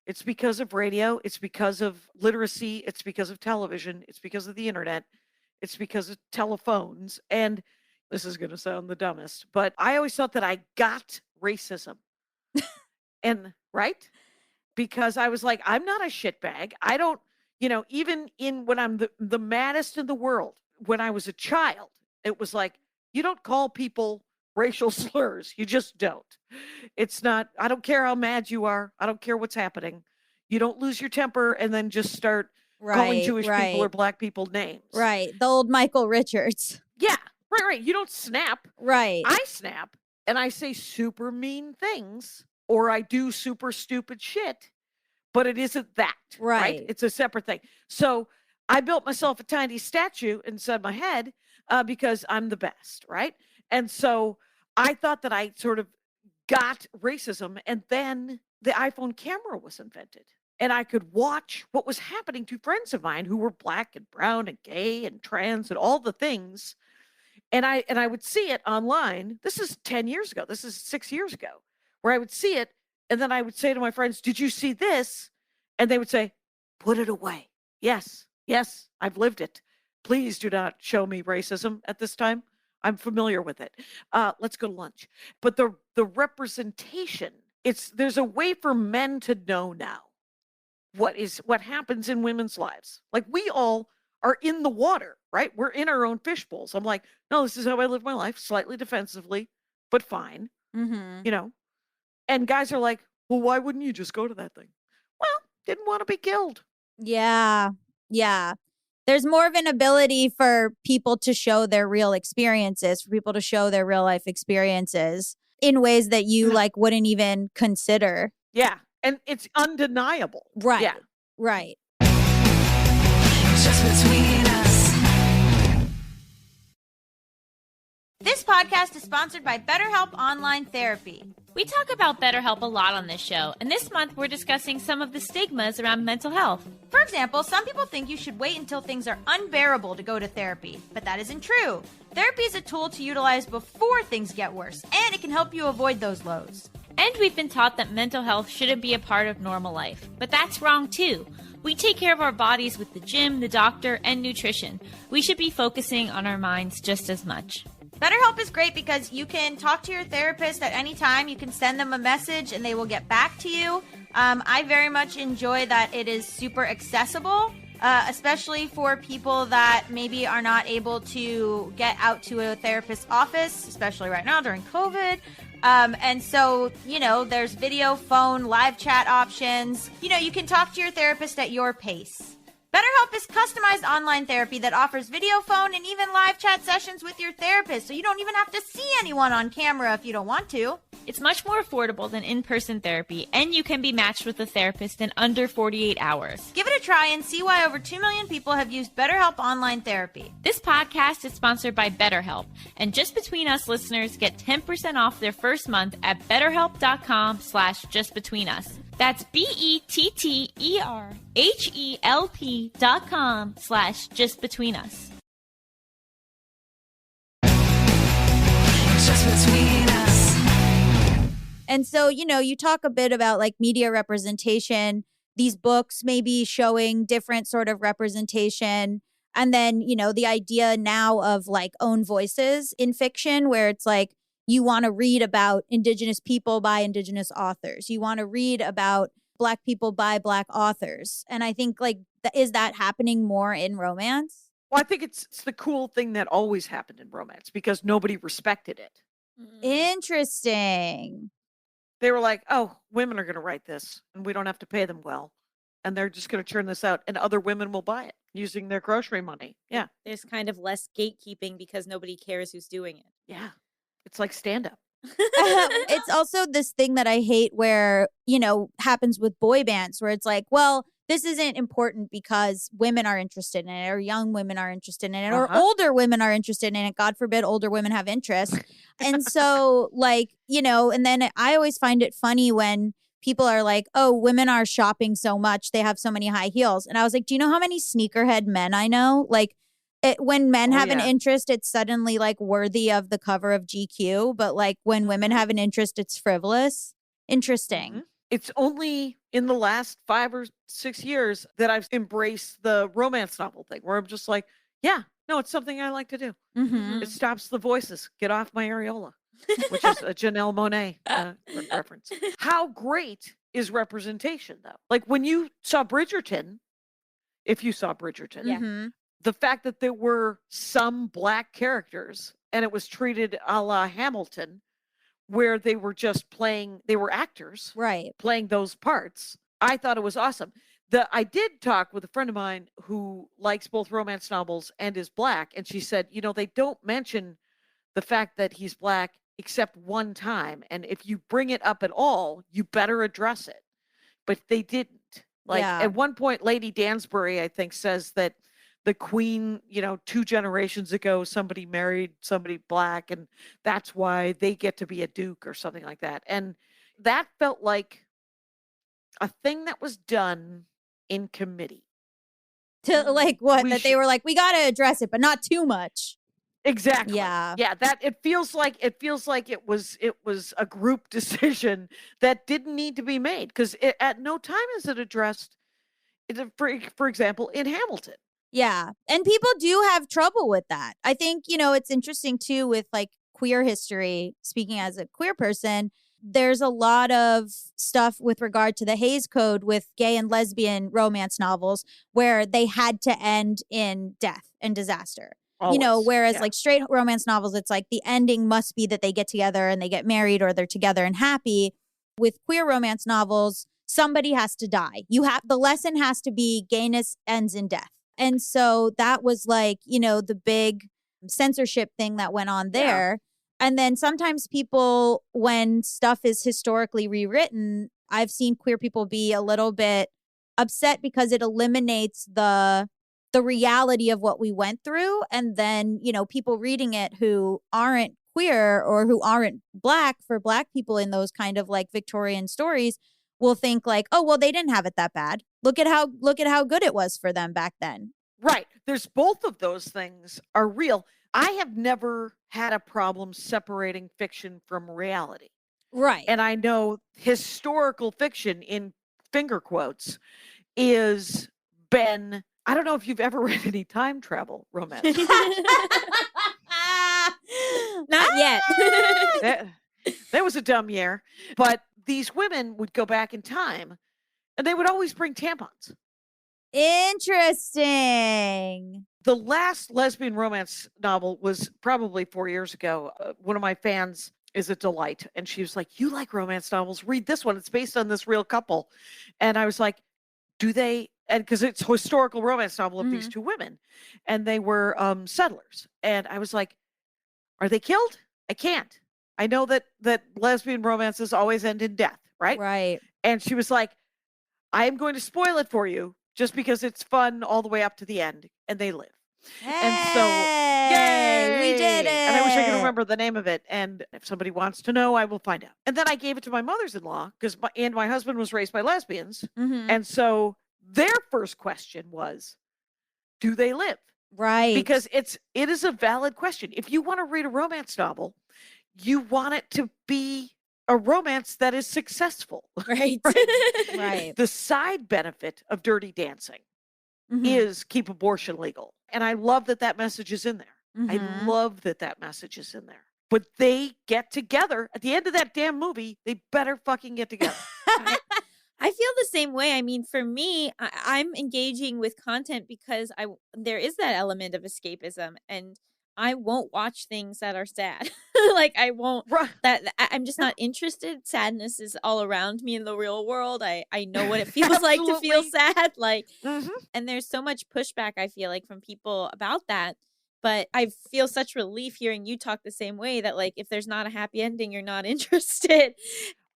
It's because of radio. It's because of literacy. It's because of television. It's because of the internet. It's because of telephones. And this is going to sound the dumbest, but I always thought that I got racism. And right? Because I was like, I'm not a shitbag. I don't, even when I'm the maddest in the world, when I was a child, it was like, you don't call people racial slurs. You just don't. It's not, I don't care how mad you are. I don't care what's happening. You don't lose your temper and then just start calling Jewish people or black people names. Right. The old Michael Richards. Yeah. Right. You don't snap. Right. I snap and I say super mean things, or I do super stupid shit, but it isn't that. Right. It's a separate thing. So I built myself a tiny statue inside my head because I'm the best. Right. And so I thought that I sort of got racism, and then the iPhone camera was invented. And I could watch what was happening to friends of mine who were black and brown and gay and trans and all the things. And I would see it online. This is 10 years ago. This is 6 years ago, where I would see it. And then I would say to my friends, did you see this? And they would say, put it away. Yes, I've lived it. Please do not show me racism at this time. I'm familiar with it. Let's go to lunch. But the representation, there's a way for men to know now what happens in women's lives. Like we all are in the water, right? We're in our own fishbowls. I'm like, no, this is how I live my life, slightly defensively, but fine. Mm-hmm. And guys are like, well, why wouldn't you just go to that thing? Well, didn't want to be killed. Yeah. Yeah. There's more of an ability for people to show their real experiences, for people to show their real life experiences in ways that you like wouldn't even consider. Yeah. And it's undeniable. Right. Yeah. Right. Just between us. This podcast is sponsored by BetterHelp Online Therapy. We talk about BetterHelp a lot on this show, and this month we're discussing some of the stigmas around mental health. For example, some people think you should wait until things are unbearable to go to therapy, but that isn't true. Therapy is a tool to utilize before things get worse, and it can help you avoid those lows. And we've been taught that mental health shouldn't be a part of normal life, but that's wrong too. We take care of our bodies with the gym, the doctor, and nutrition. We should be focusing on our minds just as much. BetterHelp is great because you can talk to your therapist at any time. You can send them a message and they will get back to you. I very much enjoy that it is super accessible, especially for people that maybe are not able to get out to a therapist's office, especially right now during COVID. And so, there's video, phone, live chat options. You can talk to your therapist at your pace. BetterHelp is customized online therapy that offers video, phone, and even live chat sessions with your therapist, so you don't even have to see anyone on camera if you don't want to. It's much more affordable than in-person therapy, and you can be matched with a therapist in under 48 hours. Give it a try and see why over 2 million people have used BetterHelp online therapy. This podcast is sponsored by BetterHelp, and Just Between Us listeners get 10% off their first month at betterhelp.com/justbetweenus. That's BetterHelp.com/justbetweenus. Just between us. And so, you talk a bit about like media representation, these books maybe showing different sort of representation. And then, the idea now of like own voices in fiction, where it's like you want to read about Indigenous people by Indigenous authors. You want to read about Black people by Black authors. And I think like, is that happening more in romance? Well, I think it's the cool thing that always happened in romance because nobody respected it. Interesting. They were like, oh, women are going to write this and we don't have to pay them well. And they're just going to churn this out and other women will buy it using their grocery money. Yeah. There's kind of less gatekeeping because nobody cares who's doing it. Yeah. It's like stand up. It's also this thing that I hate where, happens with boy bands where it's like, well, this isn't important because women are interested in it or young women are interested in it or older women are interested in it. God forbid older women have interest. And so like, and then I always find it funny when people are like, oh, women are shopping so much. They have so many high heels. And I was like, do you know how many sneakerhead men I know? Like when men have an interest, it's suddenly like worthy of the cover of GQ. But like when women have an interest, it's frivolous. Interesting. Mm-hmm. It's only in the last 5 or 6 years that I've embraced the romance novel thing where I'm just like, yeah, no, it's something I like to do. Mm-hmm. It stops the voices. Get off my areola, which is a Janelle Monáe reference. How great is representation, though? Like when you saw Bridgerton, if you saw Bridgerton, Mm-hmm. the fact that there were some Black characters and it was treated a la Hamilton, where they were just playing, they were actors, Right. playing those parts. I thought it was awesome. I did talk with a friend of mine who likes both romance novels and is Black, and she said, they don't mention the fact that he's Black except one time, and if you bring it up at all, you better address it. But they didn't. Like at one point, Lady Dansbury, I think, says that the Queen, 2 generations ago, somebody married somebody Black, and that's why they get to be a duke or something like that. And that felt like a thing that was done in committee. To like what? That they were like, we got to address it, but not too much. Exactly. Yeah. Yeah. That it feels like it was a group decision that didn't need to be made because at no time is it addressed. For example, in Hamilton. Yeah. And people do have trouble with that. I think, it's interesting too with like queer history, speaking as a queer person, there's a lot of stuff with regard to the Hays Code with gay and lesbian romance novels where they had to end in death and disaster. Always. Whereas like straight romance novels, it's like the ending must be that they get together and they get married or they're together and happy. With queer romance novels, somebody has to die. The lesson has to be gayness ends in death. And so that was like, the big censorship thing that went on there. Yeah. And then sometimes people, when stuff is historically rewritten, I've seen queer people be a little bit upset because it eliminates the reality of what we went through. And then, people reading it who aren't queer or who aren't Black, for Black people in those kind of like Victorian stories, will think like, oh, well, they didn't have it that bad. Look at how good it was for them back then. Right. There's both of those things are real. I have never had a problem separating fiction from reality. Right. And I know historical fiction in finger quotes is been, I don't know if you've ever read any time travel romance. Not yet. That was a dumb year. But these women would go back in time and they would always bring tampons. Interesting. The last lesbian romance novel was probably 4 years ago. One of my fans is a delight. And she was like, you like romance novels? Read this one. It's based on this real couple. And I was like, do they? And because it's a historical romance novel of these two women. And they were settlers. And I was like, are they killed? I can't. I know that lesbian romances always end in death, right? Right. And she was like, I am going to spoil it for you just because it's fun all the way up to the end. And they live. Hey, And so, yay! we did it. And I wish I could remember the name of it. And if somebody wants to know, I will find out. And then I gave it to my mother's-in-law because my husband was raised by lesbians. Mm-hmm. And so their first question was, do they live? Right. Because it is a valid question. If you want to read a romance novel, you want it to be a romance that is successful. Right. Right. The side benefit of Dirty Dancing Mhm. is keep abortion legal. And I love that that message is in there. I Mhm. love that that message is in there. But they get together at the end of that damn movie. They better fucking get together. I feel the same way. I mean, for me, I'm engaging with content because there is that element of escapism, and I won't watch things that are sad. Like I won't. Right. I'm just not interested. Sadness is all around me in the real world. I know what it feels like to feel Absolutely. sad. Like, Mhm. and there's so much pushback I feel like from people about that. But I feel such relief hearing you talk the same way that like if there's not a happy ending, you're not interested.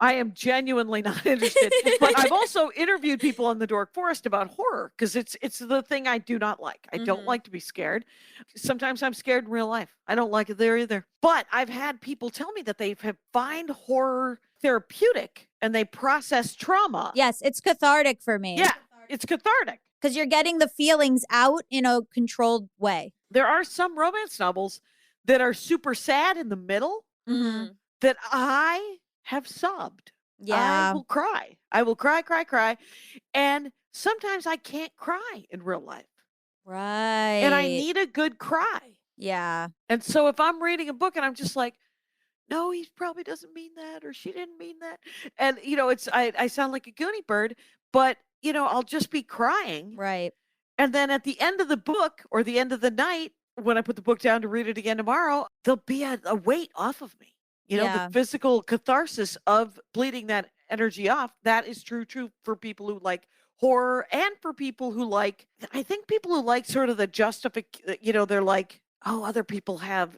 I am genuinely not interested. But I've also interviewed people on the Dork Forest about horror because it's the thing I do not like. I don't Mhm. like to be scared. Sometimes I'm scared in real life. I don't like it there either. But I've had people tell me that they have find horror therapeutic and they process trauma. Yes, it's cathartic for me. Yeah, it's cathartic. Because you're getting the feelings out in a controlled way. There are some romance novels that are super sad in the middle Mhm. that I have sobbed. I Yeah. will cry. I will cry, cry, cry. And sometimes I can't cry in real life. Right. And I need a good cry. Yeah. And so if I'm reading a book and I'm just like, no, he probably doesn't mean that, or she didn't mean that. And, I sound like a Goonie bird, but, I'll just be crying. Right. And then at the end of the book or the end of the night, when I put the book down to read it again tomorrow, there'll be a weight off of me. Yeah. The physical catharsis of bleeding that energy off. That is true for people who like horror and for people who like, I think people who like sort of the they're like, oh, other people have,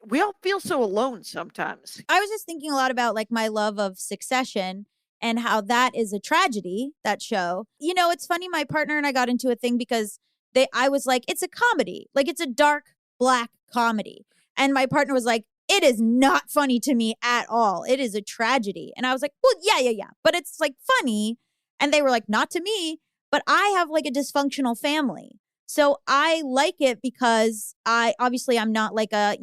we all feel so alone sometimes. I was just thinking a lot about like my love of Succession and how that is a tragedy, that show. It's funny, my partner and I got into a thing because I was like, it's a comedy. Like it's a dark, black comedy. And my partner was like, it is not funny to me at all. It is a tragedy. And I was like, well, yeah. But it's like funny. And they were like, not to me. But I have like a dysfunctional family. So I like it because I'm not like the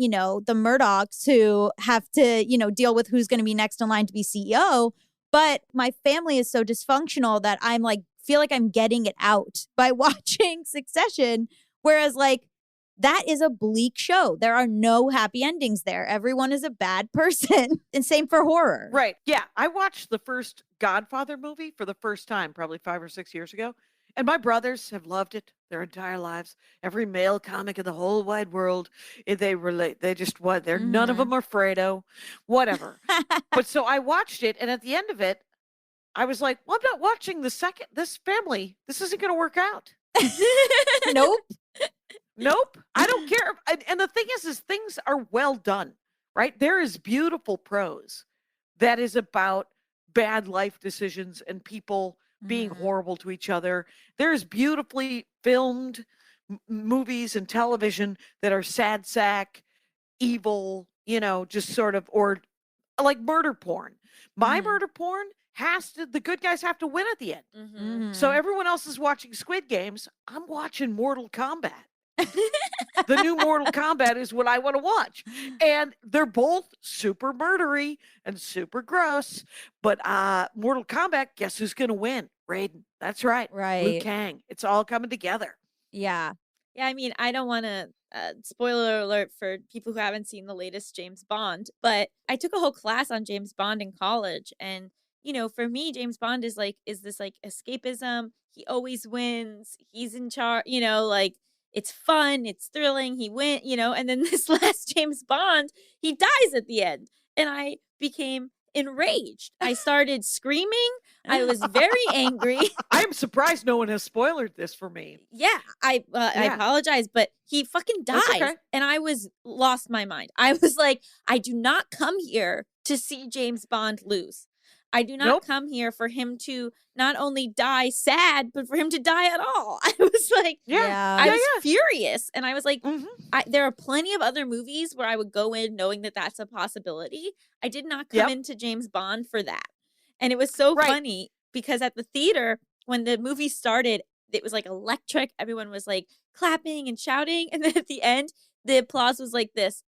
Murdochs who have to, deal with who's going to be next in line to be CEO. But my family is so dysfunctional that I'm like, feel like I'm getting it out by watching Succession. Whereas like, that is a bleak show. There are no happy endings there. Everyone is a bad person. And same for horror. Right. Yeah. I watched the first Godfather movie for the first time, probably 5 or 6 years ago. And my brothers have loved it their entire lives. Every male comic in the whole wide world, they relate. They just what? They're none of them are Fredo, whatever. But so I watched it, and at the end of it, I was like, "Well, I'm not watching this family. This isn't going to work out." Nope. Nope. I don't care. And the thing is things are well done, right? There is beautiful prose that is about bad life decisions and people being horrible to each other. There's beautifully filmed movies and television that are sad sack, evil, just sort of, or like murder porn. My murder porn the good guys have to win at the end. Mhm. So everyone else is watching Squid Games. I'm watching Mortal Kombat. The new Mortal Kombat is what I want to watch. And they're both super murdery and super gross. But Mortal Kombat, guess who's going to win? Raiden. That's right. Liu Right. Kang. It's all coming together. Yeah. Yeah, I mean, I don't want to spoiler alert for people who haven't seen the latest James Bond, but I took a whole class on James Bond in college, and for me, James Bond is this like escapism. He always wins. He's in charge. Like it's fun. It's thrilling. He went. And then this last James Bond, he dies at the end, and I became enraged. I started screaming. I was very angry. I am surprised no one has spoiled this for me. Yeah, I Yeah. apologize, but he fucking dies, That's okay. and I was lost my mind. I was like, I do not come here to see James Bond lose. I do not Nope. come here for him to not only die sad, but for him to die at all. I was like, Yeah. I Yeah, was yeah. furious, and I was like, Mhm. there are plenty of other movies where I would go in knowing that that's a possibility. I did not come Yep. into James Bond for that. And it was so Right. funny because at the theater, when the movie started, it was like electric. Everyone was like clapping and shouting. And then at the end, the applause was like this.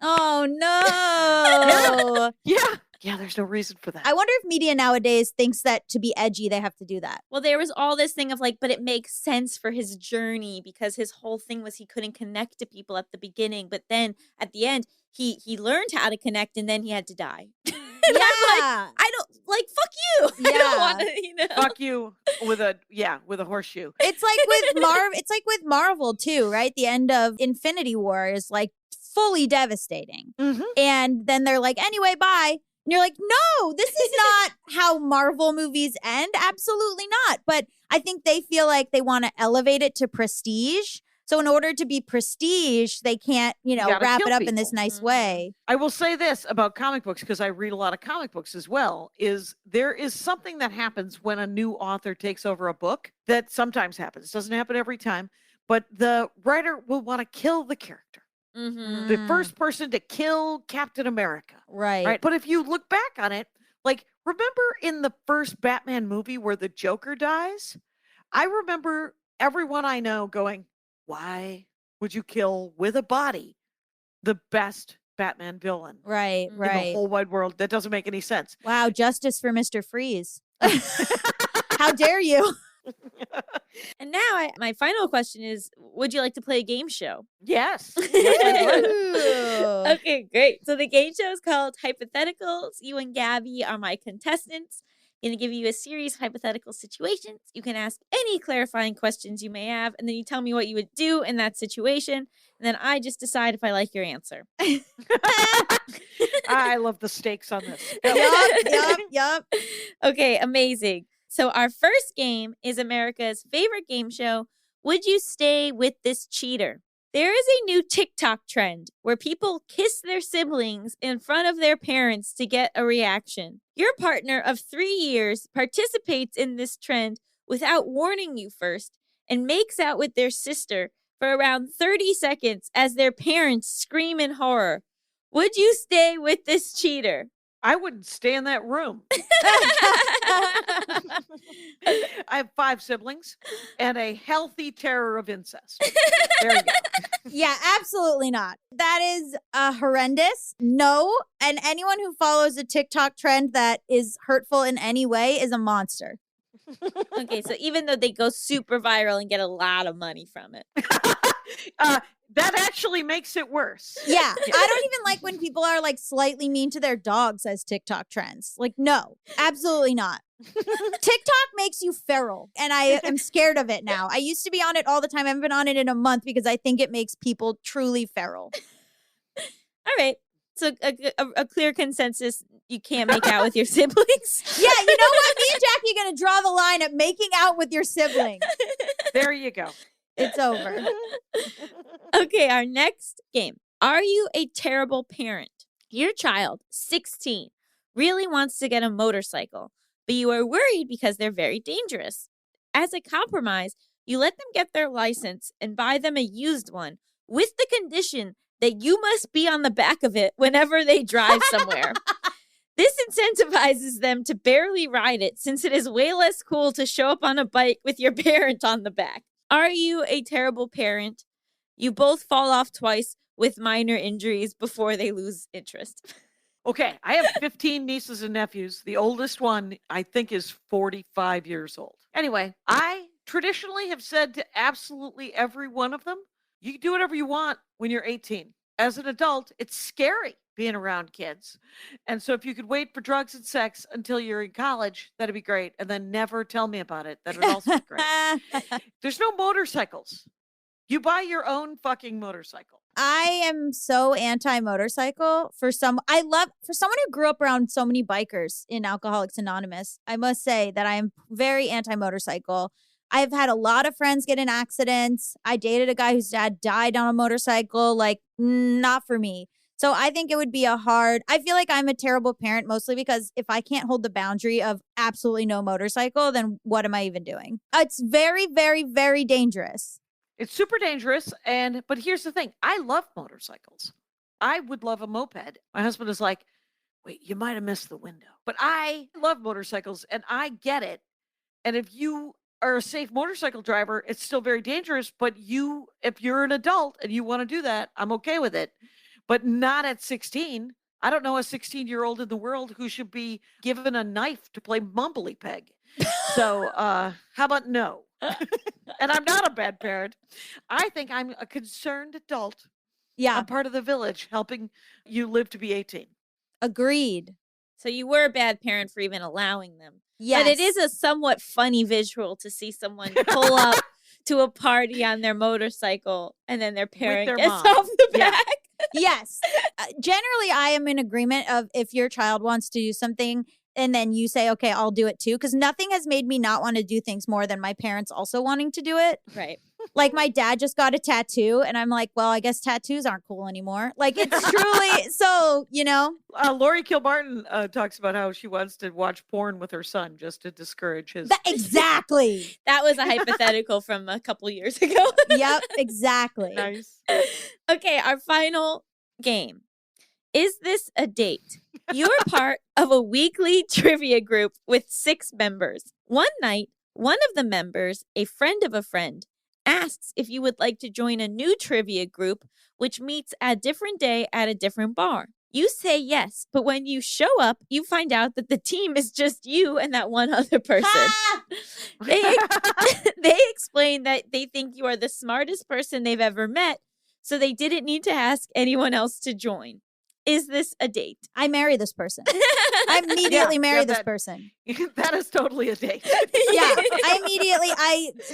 Oh no. Yeah. Yeah, there's no reason for that. I wonder if media nowadays thinks that to be edgy, they have to do that. Well, there was all this thing of like, but it makes sense for his journey because his whole thing was he couldn't connect to people at the beginning, but then at the end he learned how to connect and then he had to die. And I'm like, Yeah. I don't like fuck you. I Yeah. don't want to, you know. Fuck you with a horseshoe. It's like with Marvel too, right? The end of Infinity War is like fully devastating. Mm-hmm. And then they're like, anyway, bye. And you're like, no, this is not how Marvel movies end. Absolutely not. But I think they feel like they want to elevate it to prestige. So in order to be prestige, they can't, gotta wrap kill it up in this people. nice Mhm. way. I will say this about comic books, because I read a lot of comic books as well, is there is something that happens when a new author takes over a book that sometimes happens. It doesn't happen every time, but the writer will want to kill the character. Mm-hmm. The first person to kill Captain America. Right. Right. But if you look back on it, like, remember in the first Batman movie where the Joker dies? I remember everyone I know going, why would you kill with a body the best Batman villain Right. in the Right. whole wide world? That doesn't make any sense. Wow. Justice for Mr. Freeze. How dare you? And now my final question is, would you like to play a game show? Yes. Yes, I would. Ooh. Okay, great. So the game show is called Hypotheticals. You and Gabby are my contestants. I'm going to give you a series of hypothetical situations. You can ask any clarifying questions you may have, and then you tell me what you would do in that situation. And then I just decide if I like your answer. I love the stakes on this. Yup. Okay, amazing. So our first game is America's favorite game show, Would You Stay with This Cheater? There is a new TikTok trend where people kiss their siblings in front of their parents to get a reaction. Your partner of 3 years participates in this trend without warning you first and makes out with their sister for around 30 seconds as their parents scream in horror. Would you stay with this cheater? I wouldn't stay in that room. I have 5 siblings and a healthy terror of incest. There you go. Yeah, absolutely not. That is horrendous. No. And anyone who follows a TikTok trend that is hurtful in any way is a monster. Okay, so even though they go super viral and get a lot of money from it. That actually makes it worse. Yeah. I don't even like when people are like slightly mean to their dogs as TikTok trends. Like, no, absolutely not. TikTok makes you feral, and I am scared of it now. I used to be on it all the time. I haven't been on it in a month because I think it makes people truly feral. All right. So a clear consensus, you can't make out with your siblings. Yeah, you know what? Me and Jackie are going to draw the line at making out with your sibling. There you go. It's over. Okay, our next game. Are you a terrible parent? Your child, 16, really wants to get a motorcycle, but you are worried because they're very dangerous. As a compromise, you let them get their license and buy them a used one with the condition that you must be on the back of it whenever they drive somewhere. This incentivizes them to barely ride it since it is way less cool to show up on a bike with your parent on the back. Are you a terrible parent? You both fall off twice with minor injuries before they lose interest. Okay, I have 15 nieces and nephews. The oldest one, I think, is 45 years old. Anyway, I traditionally have said to absolutely every one of them, you can do whatever you want when you're 18. As an adult, it's scary being around kids. And so if you could wait for drugs and sex until you're in college, that'd be great. And then never tell me about it. That would also be great. There's no motorcycles. You buy your own fucking motorcycle. I am so anti-motorcycle for someone who grew up around so many bikers in Alcoholics Anonymous. I must say that I am very anti-motorcycle. I've had a lot of friends get in accidents. I dated a guy whose dad died on a motorcycle. Like, not for me. So I think it would be I feel like I'm a terrible parent mostly because if I can't hold the boundary of absolutely no motorcycle, then what am I even doing? It's very, very, very dangerous. It's super dangerous. But here's the thing. I love motorcycles. I would love a moped. My husband is like, wait, you might have missed the window. But I love motorcycles and I get it. And if you are a safe motorcycle driver, it's still very dangerous. But if you're an adult and you want to do that, I'm okay with it. But not at 16. I don't know a 16-year-old in the world who should be given a knife to play mumbly peg. So, how about no? And I'm not a bad parent. I think I'm a concerned adult. Yeah, I'm part of the village helping you live to be 18. agreed. So you were a bad parent for even allowing them. Yes. But it is a somewhat funny visual to see someone pull up to a party on their motorcycle and then their parent their gets mom. off the Yeah. back. Yes. Generally, I am in agreement of if your child wants to do something and then you say, okay, I'll do it too. Because nothing has made me not want to do things more than my parents also wanting to do it. Right. Like my dad just got a tattoo and I'm like, well, I guess tattoos aren't cool anymore. Like it's truly so, Lori Kilmartin talks about how she wants to watch porn with her son just to discourage his. Exactly. That was a hypothetical from a couple years ago. Yep, exactly. Nice. Okay, our final game. Is this a date? You're part of a weekly trivia group with 6 members. One night, one of the members, a friend of a friend, asks if you would like to join a new trivia group, which meets a different day at a different bar. You say yes, but when you show up, you find out that the team is just you and that one other person. They explain that they think you are the smartest person they've ever met, so they didn't need to ask anyone else to join. Is this a date? I marry this person. I immediately marry this person. That is totally a date. Yeah,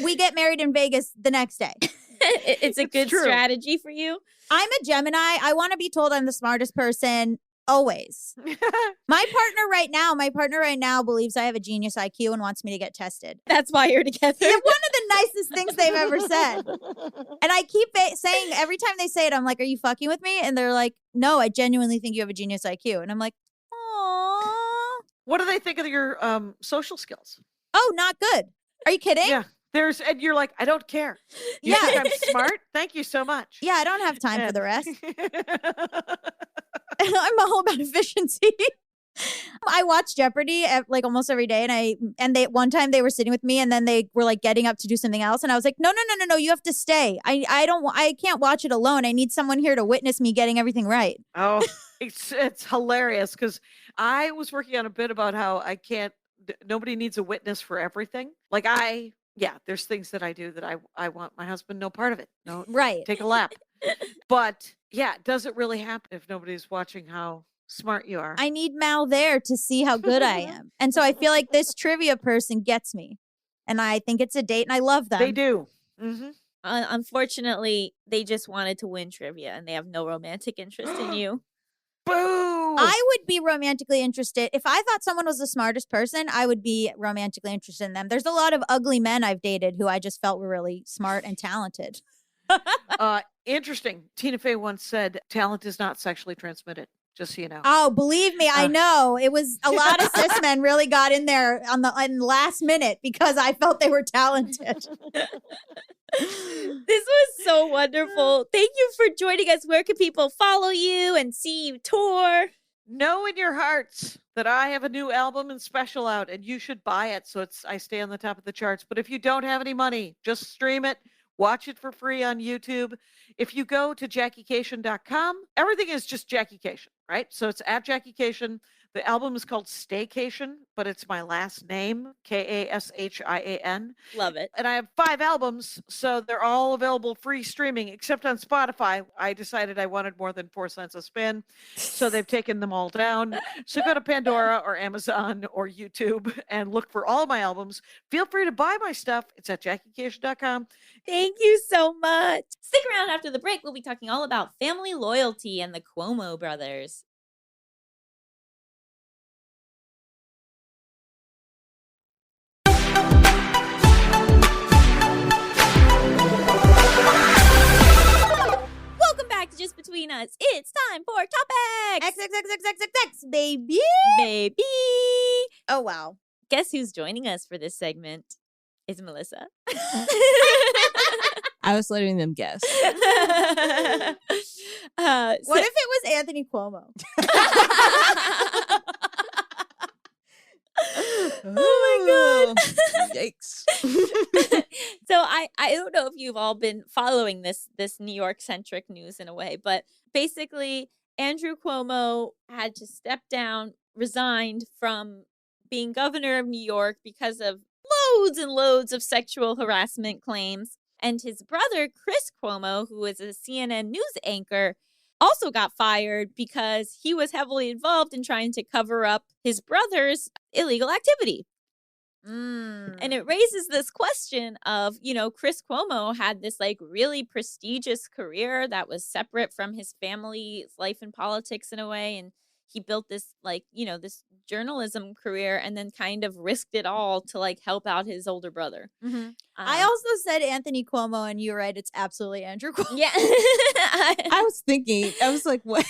we get married in Vegas the next day. It's a good true. strategy for you. I'm a Gemini. I want to be told I'm the smartest person always. My partner right now believes I have a genius IQ and wants me to get tested. That's why you're together. Yeah, one of the nicest things they've ever said. And I keep saying, every time they say it, I'm like, are you fucking with me? And they're like, no, I genuinely think you have a genius IQ. And I'm like, aww. What do they think of your social skills? Oh, not good. Are you kidding? Yeah. And you're like, I don't care. You think I'm smart? Thank you so much. Yeah, I don't have time for the rest. I'm all about efficiency. I watch Jeopardy like almost every day, and they one time they were sitting with me, and then they were like getting up to do something else, and I was like, no, you have to stay. I can't watch it alone. I need someone here to witness me getting everything right. Oh, it's hilarious because I was working on a bit about how nobody needs a witness for everything. Like there's things that I do that I want my husband no part of it. No, Right. take a lap. But yeah, does it really happen if nobody's watching how smart you are? I need Mal there to see how good I am. And so I feel like this trivia person gets me. And I think it's a date and I love them. They do. Mm-hmm. Unfortunately, they just wanted to win trivia and they have no romantic interest in you. Boo! I would be romantically interested. If I thought someone was the smartest person, I would be romantically interested in them. There's a lot of ugly men I've dated who I just felt were really smart and talented. Interesting. Tina Fey once said, talent is not sexually transmitted. Just so you know. Oh, believe me, I know. It was a lot of cis men really got in there in the last minute because I felt they were talented. This was so wonderful. Thank you for joining us. Where can people follow you and see you tour? Know in your hearts that I have a new album and special out, and you should buy it so I stay on the top of the charts. But if you don't have any money, just stream it. Watch it for free on YouTube. If you go to JackieKashian.com, everything is just Jackie Kashian, right? So it's at Jackie Kashian. The album is called Staycation, but it's my last name, Kashian. Love it. And I have 5 albums, so they're all available free streaming, except on Spotify. I decided I wanted more than 4 cents a spin, so they've taken them all down. So go to Pandora or Amazon or YouTube and look for all my albums. Feel free to buy my stuff. It's at JackieKashian.com. Thank you so much. Stick around after the break. We'll be talking all about family loyalty and the Cuomo brothers. Welcome back to Just Between Us. It's time for Topics. XXXXXX, baby. Baby. Oh, wow. Guess who's joining us for this segment? It's Melissa. I was letting them guess. What if it was Anthony Cuomo? Oh my God. Yikes. So I don't know if you've all been following this New York centric news in a way, but basically Andrew Cuomo had to step down, resigned from being governor of New York because of loads and loads of sexual harassment claims. And his brother, Chris Cuomo, who is a CNN news anchor, also got fired because he was heavily involved in trying to cover up his brother's illegal activity. And it raises this question of, Chris Cuomo had this like really prestigious career that was separate from his family's life in politics in a way. And he built this like, this journalism career and then kind of risked it all to like help out his older brother. I also said Anthony Cuomo, and you're right. It's absolutely Andrew Cuomo. Yeah. I was thinking, I was like, what?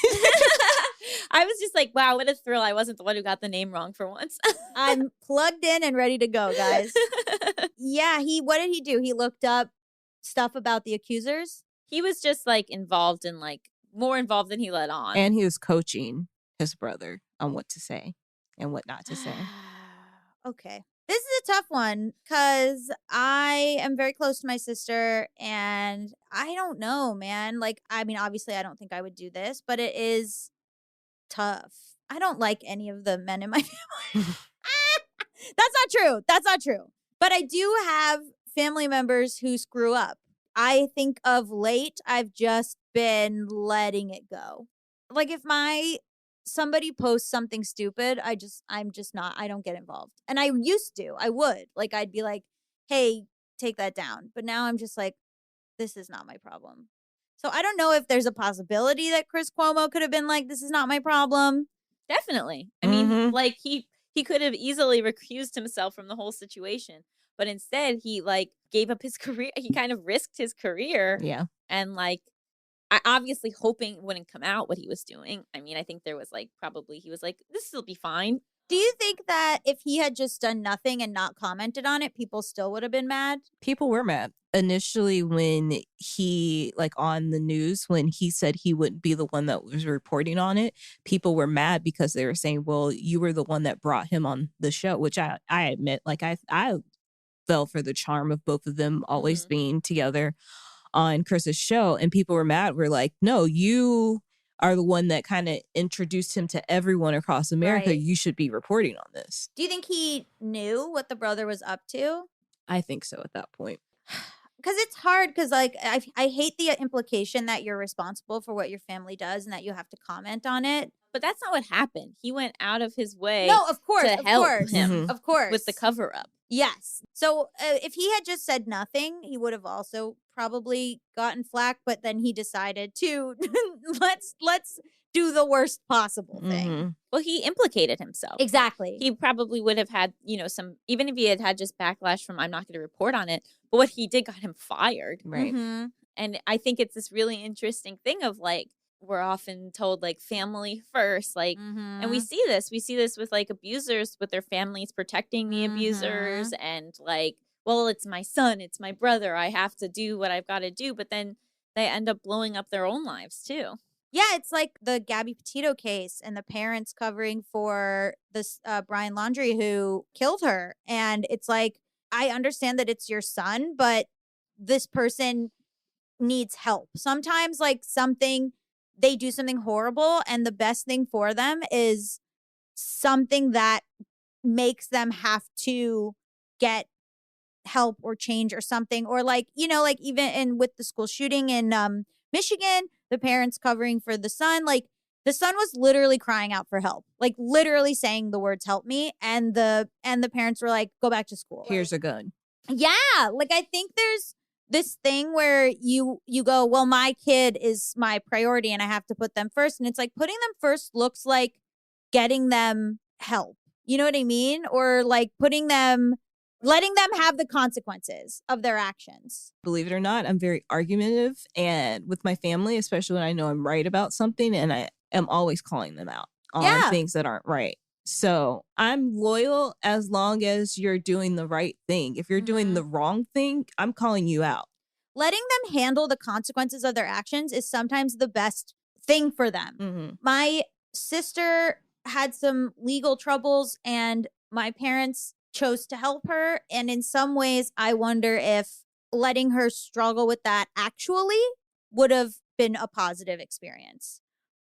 I was just like, wow, what a thrill. I wasn't the one who got the name wrong for once. I'm plugged in and ready to go, guys. Yeah, what did he do? He looked up stuff about the accusers. He was just like involved in like more involved than he let on. And he was coaching his brother on what to say and what not to say. Okay. This is a tough one because I am very close to my sister, and I don't know, man. Like, I mean, obviously, I don't think I would do this, but it is tough. I don't like any of the men in my family. That's not true. That's not true. But I do have family members who screw up. I think of late, I've just been letting it go. Like, if somebody posts something stupid, I'm just not, I don't get involved. And I used to, I would. Like, I'd be like, hey, take that down. But now I'm just like, this is not my problem. So I don't know if there's a possibility that Chris Cuomo could have been like, this is not my problem. Definitely. I mean, like he could have easily recused himself from the whole situation. But instead, he like gave up his career. He kind of risked his career. Yeah. And like, I obviously hoping it wouldn't come out what he was doing. I mean, I think there was like probably he was like, this will be fine. Do you think that if he had just done nothing and not commented on it, people still would have been mad? People were mad. Initially, when he, like on the news, when he said he wouldn't be the one that was reporting on it, people were mad because they were saying, well, you were the one that brought him on the show, which I admit, like I fell for the charm of both of them always being together on Chris's show. And people were mad. We're like, no, you are the one that kind of introduced him to everyone across America. Right. You should be reporting on this. Do you think he knew what the brother was up to? I think so at that point. Because it's hard because, like, I hate the implication that you're responsible for what your family does and that you have to comment on it. But that's not what happened. He went out of his way No, of course, to of help course, him of course. with the cover up. Yes. So if he had just said nothing, he would have also probably gotten flack. But then he decided to let's do the worst possible thing. Well, he implicated himself. Exactly. He probably would have had, some, even if he had just backlash from I'm not going to report on it. But what he did got him fired. Right. And I think it's this really interesting thing of like, we're often told like family first, like, and we see this with like abusers with their families protecting the abusers and like, well, it's my son, it's my brother, I have to do what I've got to do. But then they end up blowing up their own lives too. Yeah, it's like the Gaby Petito case and the parents covering for this Brian Laundrie who killed her. And it's like, I understand that it's your son, but this person needs help. Sometimes like they do something horrible and the best thing for them is something that makes them have to get help or change or something. Or like, like even with the school shooting in Michigan, the parents covering for the son, like the son was literally crying out for help, like literally saying the words help me. And the parents were like, go back to school. Here's a gun. Yeah. Like I think there's this thing where you go, well, my kid is my priority and I have to put them first. And it's like putting them first looks like getting them help. You know what I mean? Or like letting them have the consequences of their actions. Believe it or not, I'm very argumentative and with my family, especially when I know I'm right about something, and I am always calling them out on things that aren't right. So I'm loyal as long as you're doing the right thing. If you're doing the wrong thing, I'm calling you out. Letting them handle the consequences of their actions is sometimes the best thing for them. My sister had some legal troubles and my parents chose to help her. And in some ways, I wonder if letting her struggle with that actually would have been a positive experience.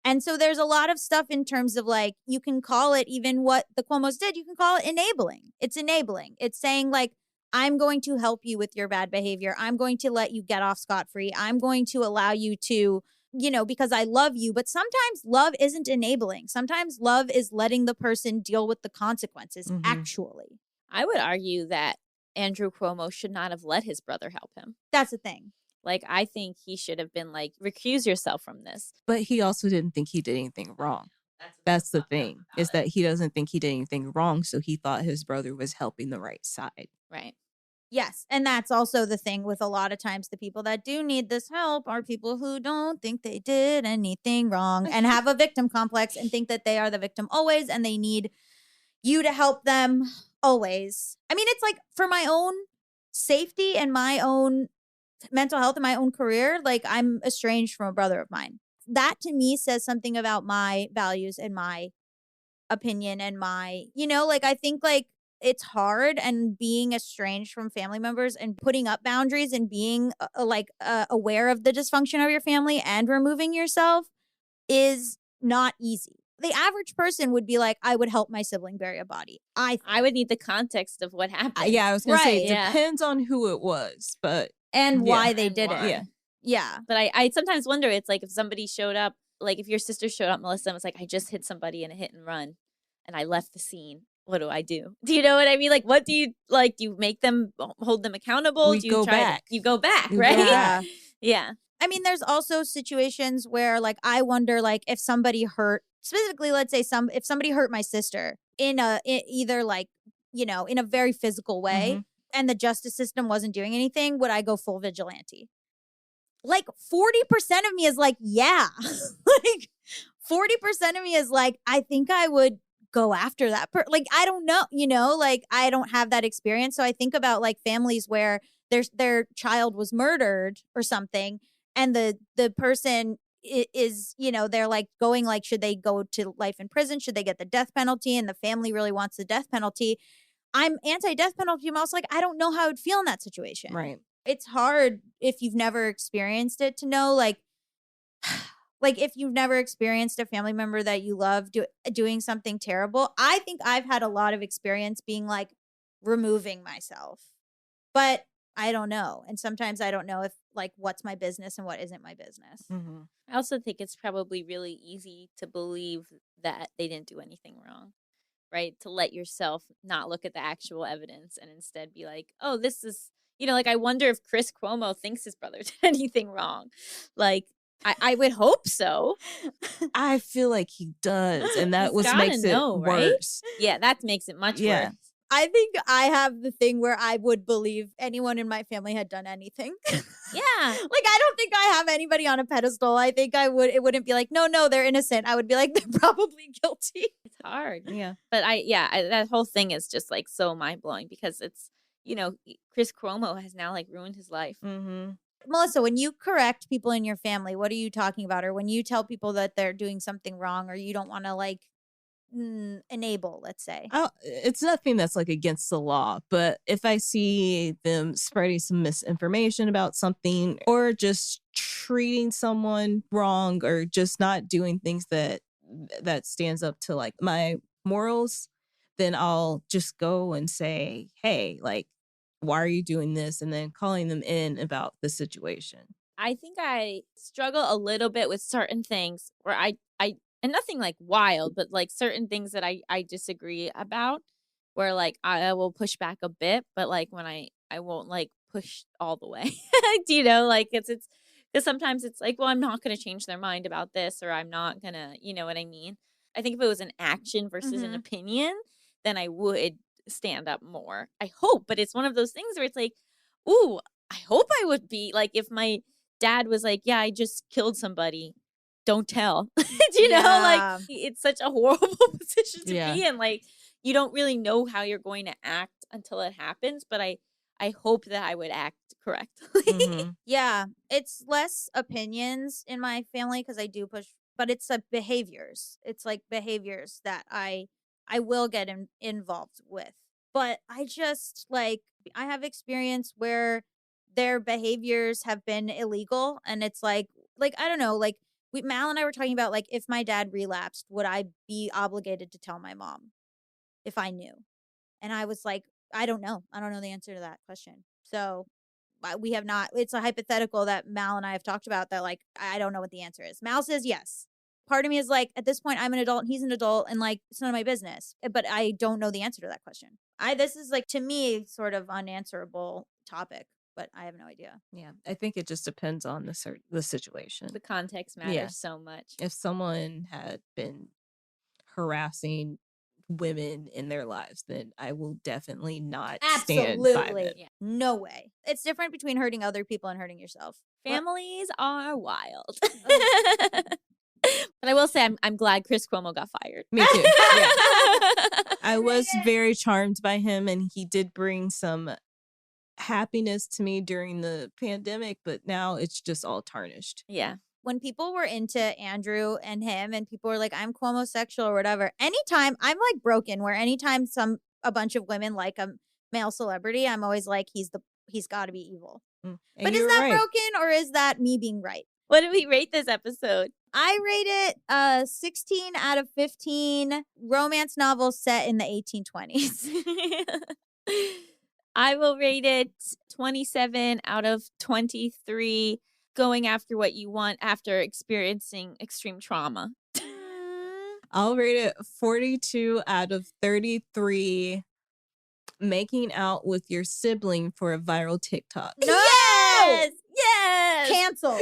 And so there's a lot of stuff in terms of like, you can call it even what the Cuomos did, you can call it enabling. It's enabling. It's saying like, I'm going to help you with your bad behavior. I'm going to let you get off scot-free. I'm going to allow you to, because I love you. But sometimes love isn't enabling. Sometimes love is letting the person deal with the consequences, actually. I would argue that Andrew Cuomo should not have let his brother help him. That's the thing. Like, I think he should have been like, recuse yourself from this. But he also didn't think he did anything wrong. That's the thing, is that he doesn't think he did anything wrong, so he thought his brother was helping the right side. Right. Yes. And that's also the thing with a lot of times the people that do need this help are people who don't think they did anything wrong and have a victim complex and think that they are the victim always and they need you to help them always. I mean, it's like for my own safety and my own mental health and my own career, like I'm estranged from a brother of mine. That to me says something about my values and my opinion and my, like I think like it's hard and being estranged from family members and putting up boundaries and being aware of the dysfunction of your family and removing yourself is not easy. The average person would be like, I would help my sibling bury a body. I would need the context of what happened. Yeah, I was going to say, it yeah. depends on who it was, but. And why they did it. Yeah. Yeah. But I sometimes wonder, it's like if somebody showed up, like if your sister showed up, Melissa, and was like, I just hit somebody in a hit and run and I left the scene. What do I do? Do you know what I mean? Like, what do you, like, do you make them, hold them accountable? Do you go back. You go back, You right? go back. Yeah. I mean, there's also situations where like, I wonder like if somebody hurt, specifically, let's say if somebody hurt my sister in either like, in a very physical way, and the justice system wasn't doing anything, would I go full vigilante? Like 40% of me is like, yeah. Like 40% of me is like, I think I would go after that. Like, I don't know, like I don't have that experience. So I think about like families where their child was murdered or something. And the person is, they're like going like, should they go to life in prison? Should they get the death penalty? And the family really wants the death penalty. I'm anti-death penalty. I'm also like, I don't know how I would feel in that situation. Right. It's hard if you've never experienced it to know, like if you've never experienced a family member that you love doing something terrible. I think I've had a lot of experience being like removing myself, but I don't know. And sometimes I don't know if like what's my business and what isn't my business. I also think it's probably really easy to believe that they didn't do anything wrong. Right? To let yourself not look at the actual evidence and instead be like, oh, this is, like, I wonder if Chris Cuomo thinks his brother did anything wrong. Like, I would hope so. I feel like he does. And that He's makes gotta know, it right? worse. Yeah, that makes it much worse. I think I have the thing where I would believe anyone in my family had done anything. Yeah. Like, I don't think I have anybody on a pedestal. I think it wouldn't be like, no, they're innocent. I would be like, they're probably guilty. It's hard. Yeah. But that whole thing is just like so mind blowing because it's, Chris Cuomo has now like ruined his life. Melissa, when you correct people in your family, what are you talking about? Or when you tell people that they're doing something wrong or you don't want to like enable, let's say. It's nothing that's like against the law, but if I see them spreading some misinformation about something or just treating someone wrong or just not doing things that stands up to like my morals, then I'll just go and say, hey, like, why are you doing this? And then calling them in about the situation. I think I struggle a little bit with certain things where I and nothing like wild, but like certain things that I disagree about where like I will push back a bit, but like when I won't like push all the way. Do you know, like it's because sometimes it's like, well, I'm not going to change their mind about this or I'm not going to, you know what I mean? I think if it was an action versus an opinion, then I would stand up more. I hope, but it's one of those things where it's like, ooh, I hope I would be like if my dad was like, yeah, I just killed somebody. Don't tell. Do you know? Like it's such a horrible position to be in. Like you don't really know how you're going to act until it happens. But I hope that I would act correctly. Yeah. It's less opinions in my family because I do push, but it's behaviors. It's like behaviors that I will get involved with. But I just like, I have experience where their behaviors have been illegal. And it's like, I don't know, like Mal and I were talking about, like, if my dad relapsed, would I be obligated to tell my mom if I knew? And I was like, I don't know. I don't know the answer to that question. So we have not, it's a hypothetical that Mal and I have talked about that, like, I don't know what the answer is. Mal says yes. Part of me is like, at this point, I'm an adult and he's an adult and, like, it's none of my business. But I don't know the answer to that question. This is, like, to me, sort of unanswerable topic, but I have no idea. Yeah, I think it just depends on the situation. The context matters Yeah. so much. If someone had been harassing women in their lives, then I will definitely not stand by Absolutely. them. Yeah. No way. It's different between hurting other people and hurting yourself. Families are wild. But I will say I'm glad Chris Cuomo got fired. Me too. Yeah. I was very charmed by him, and he did bring some happiness to me during the pandemic, but now it's just all tarnished. Yeah. When people were into Andrew and him and people were like, I'm Cuomo-sexual or whatever, anytime I'm like broken where anytime a bunch of women like a male celebrity, I'm always like, he's got to be evil. And But is you're that right. broken or is that me being right? What did we rate this episode? I rate it 16 out of 15 romance novels set in the 1820s. I will rate it 27 out of 23, going after what you want after experiencing extreme trauma. I'll rate it 42 out of 33, making out with your sibling for a viral TikTok. No! Yes! Yes! Canceled.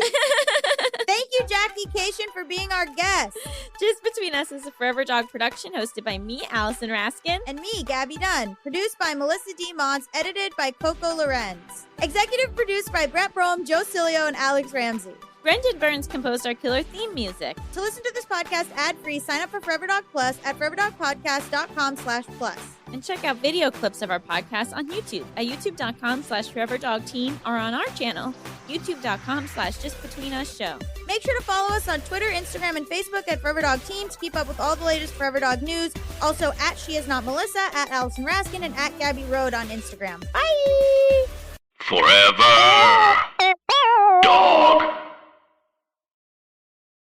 Thank you, Jackie Kashian, for being our guest. Just Between Us is a Forever Dog production hosted by me, Allison Raskin. And me, Gaby Dunn. Produced by Melissa D. Mons. Edited by Coco Lorenz. Executive produced by Brett Brohm, Joe Cilio, and Alex Ramsey. Brendan Burns composed our killer theme music. To listen to this podcast ad-free, sign up for Forever Dog Plus at foreverdogpodcast.com/plus. And check out video clips of our podcast on YouTube at youtube.com/foreverdogteam or on our channel, youtube.com/justbetweenusshow. Make sure to follow us on Twitter, Instagram, and Facebook at Forever Dog Team to keep up with all the latest Forever Dog news. Also at She Is Not Melissa, at Allison Raskin, and at Gabby Road on Instagram. Bye! Forever.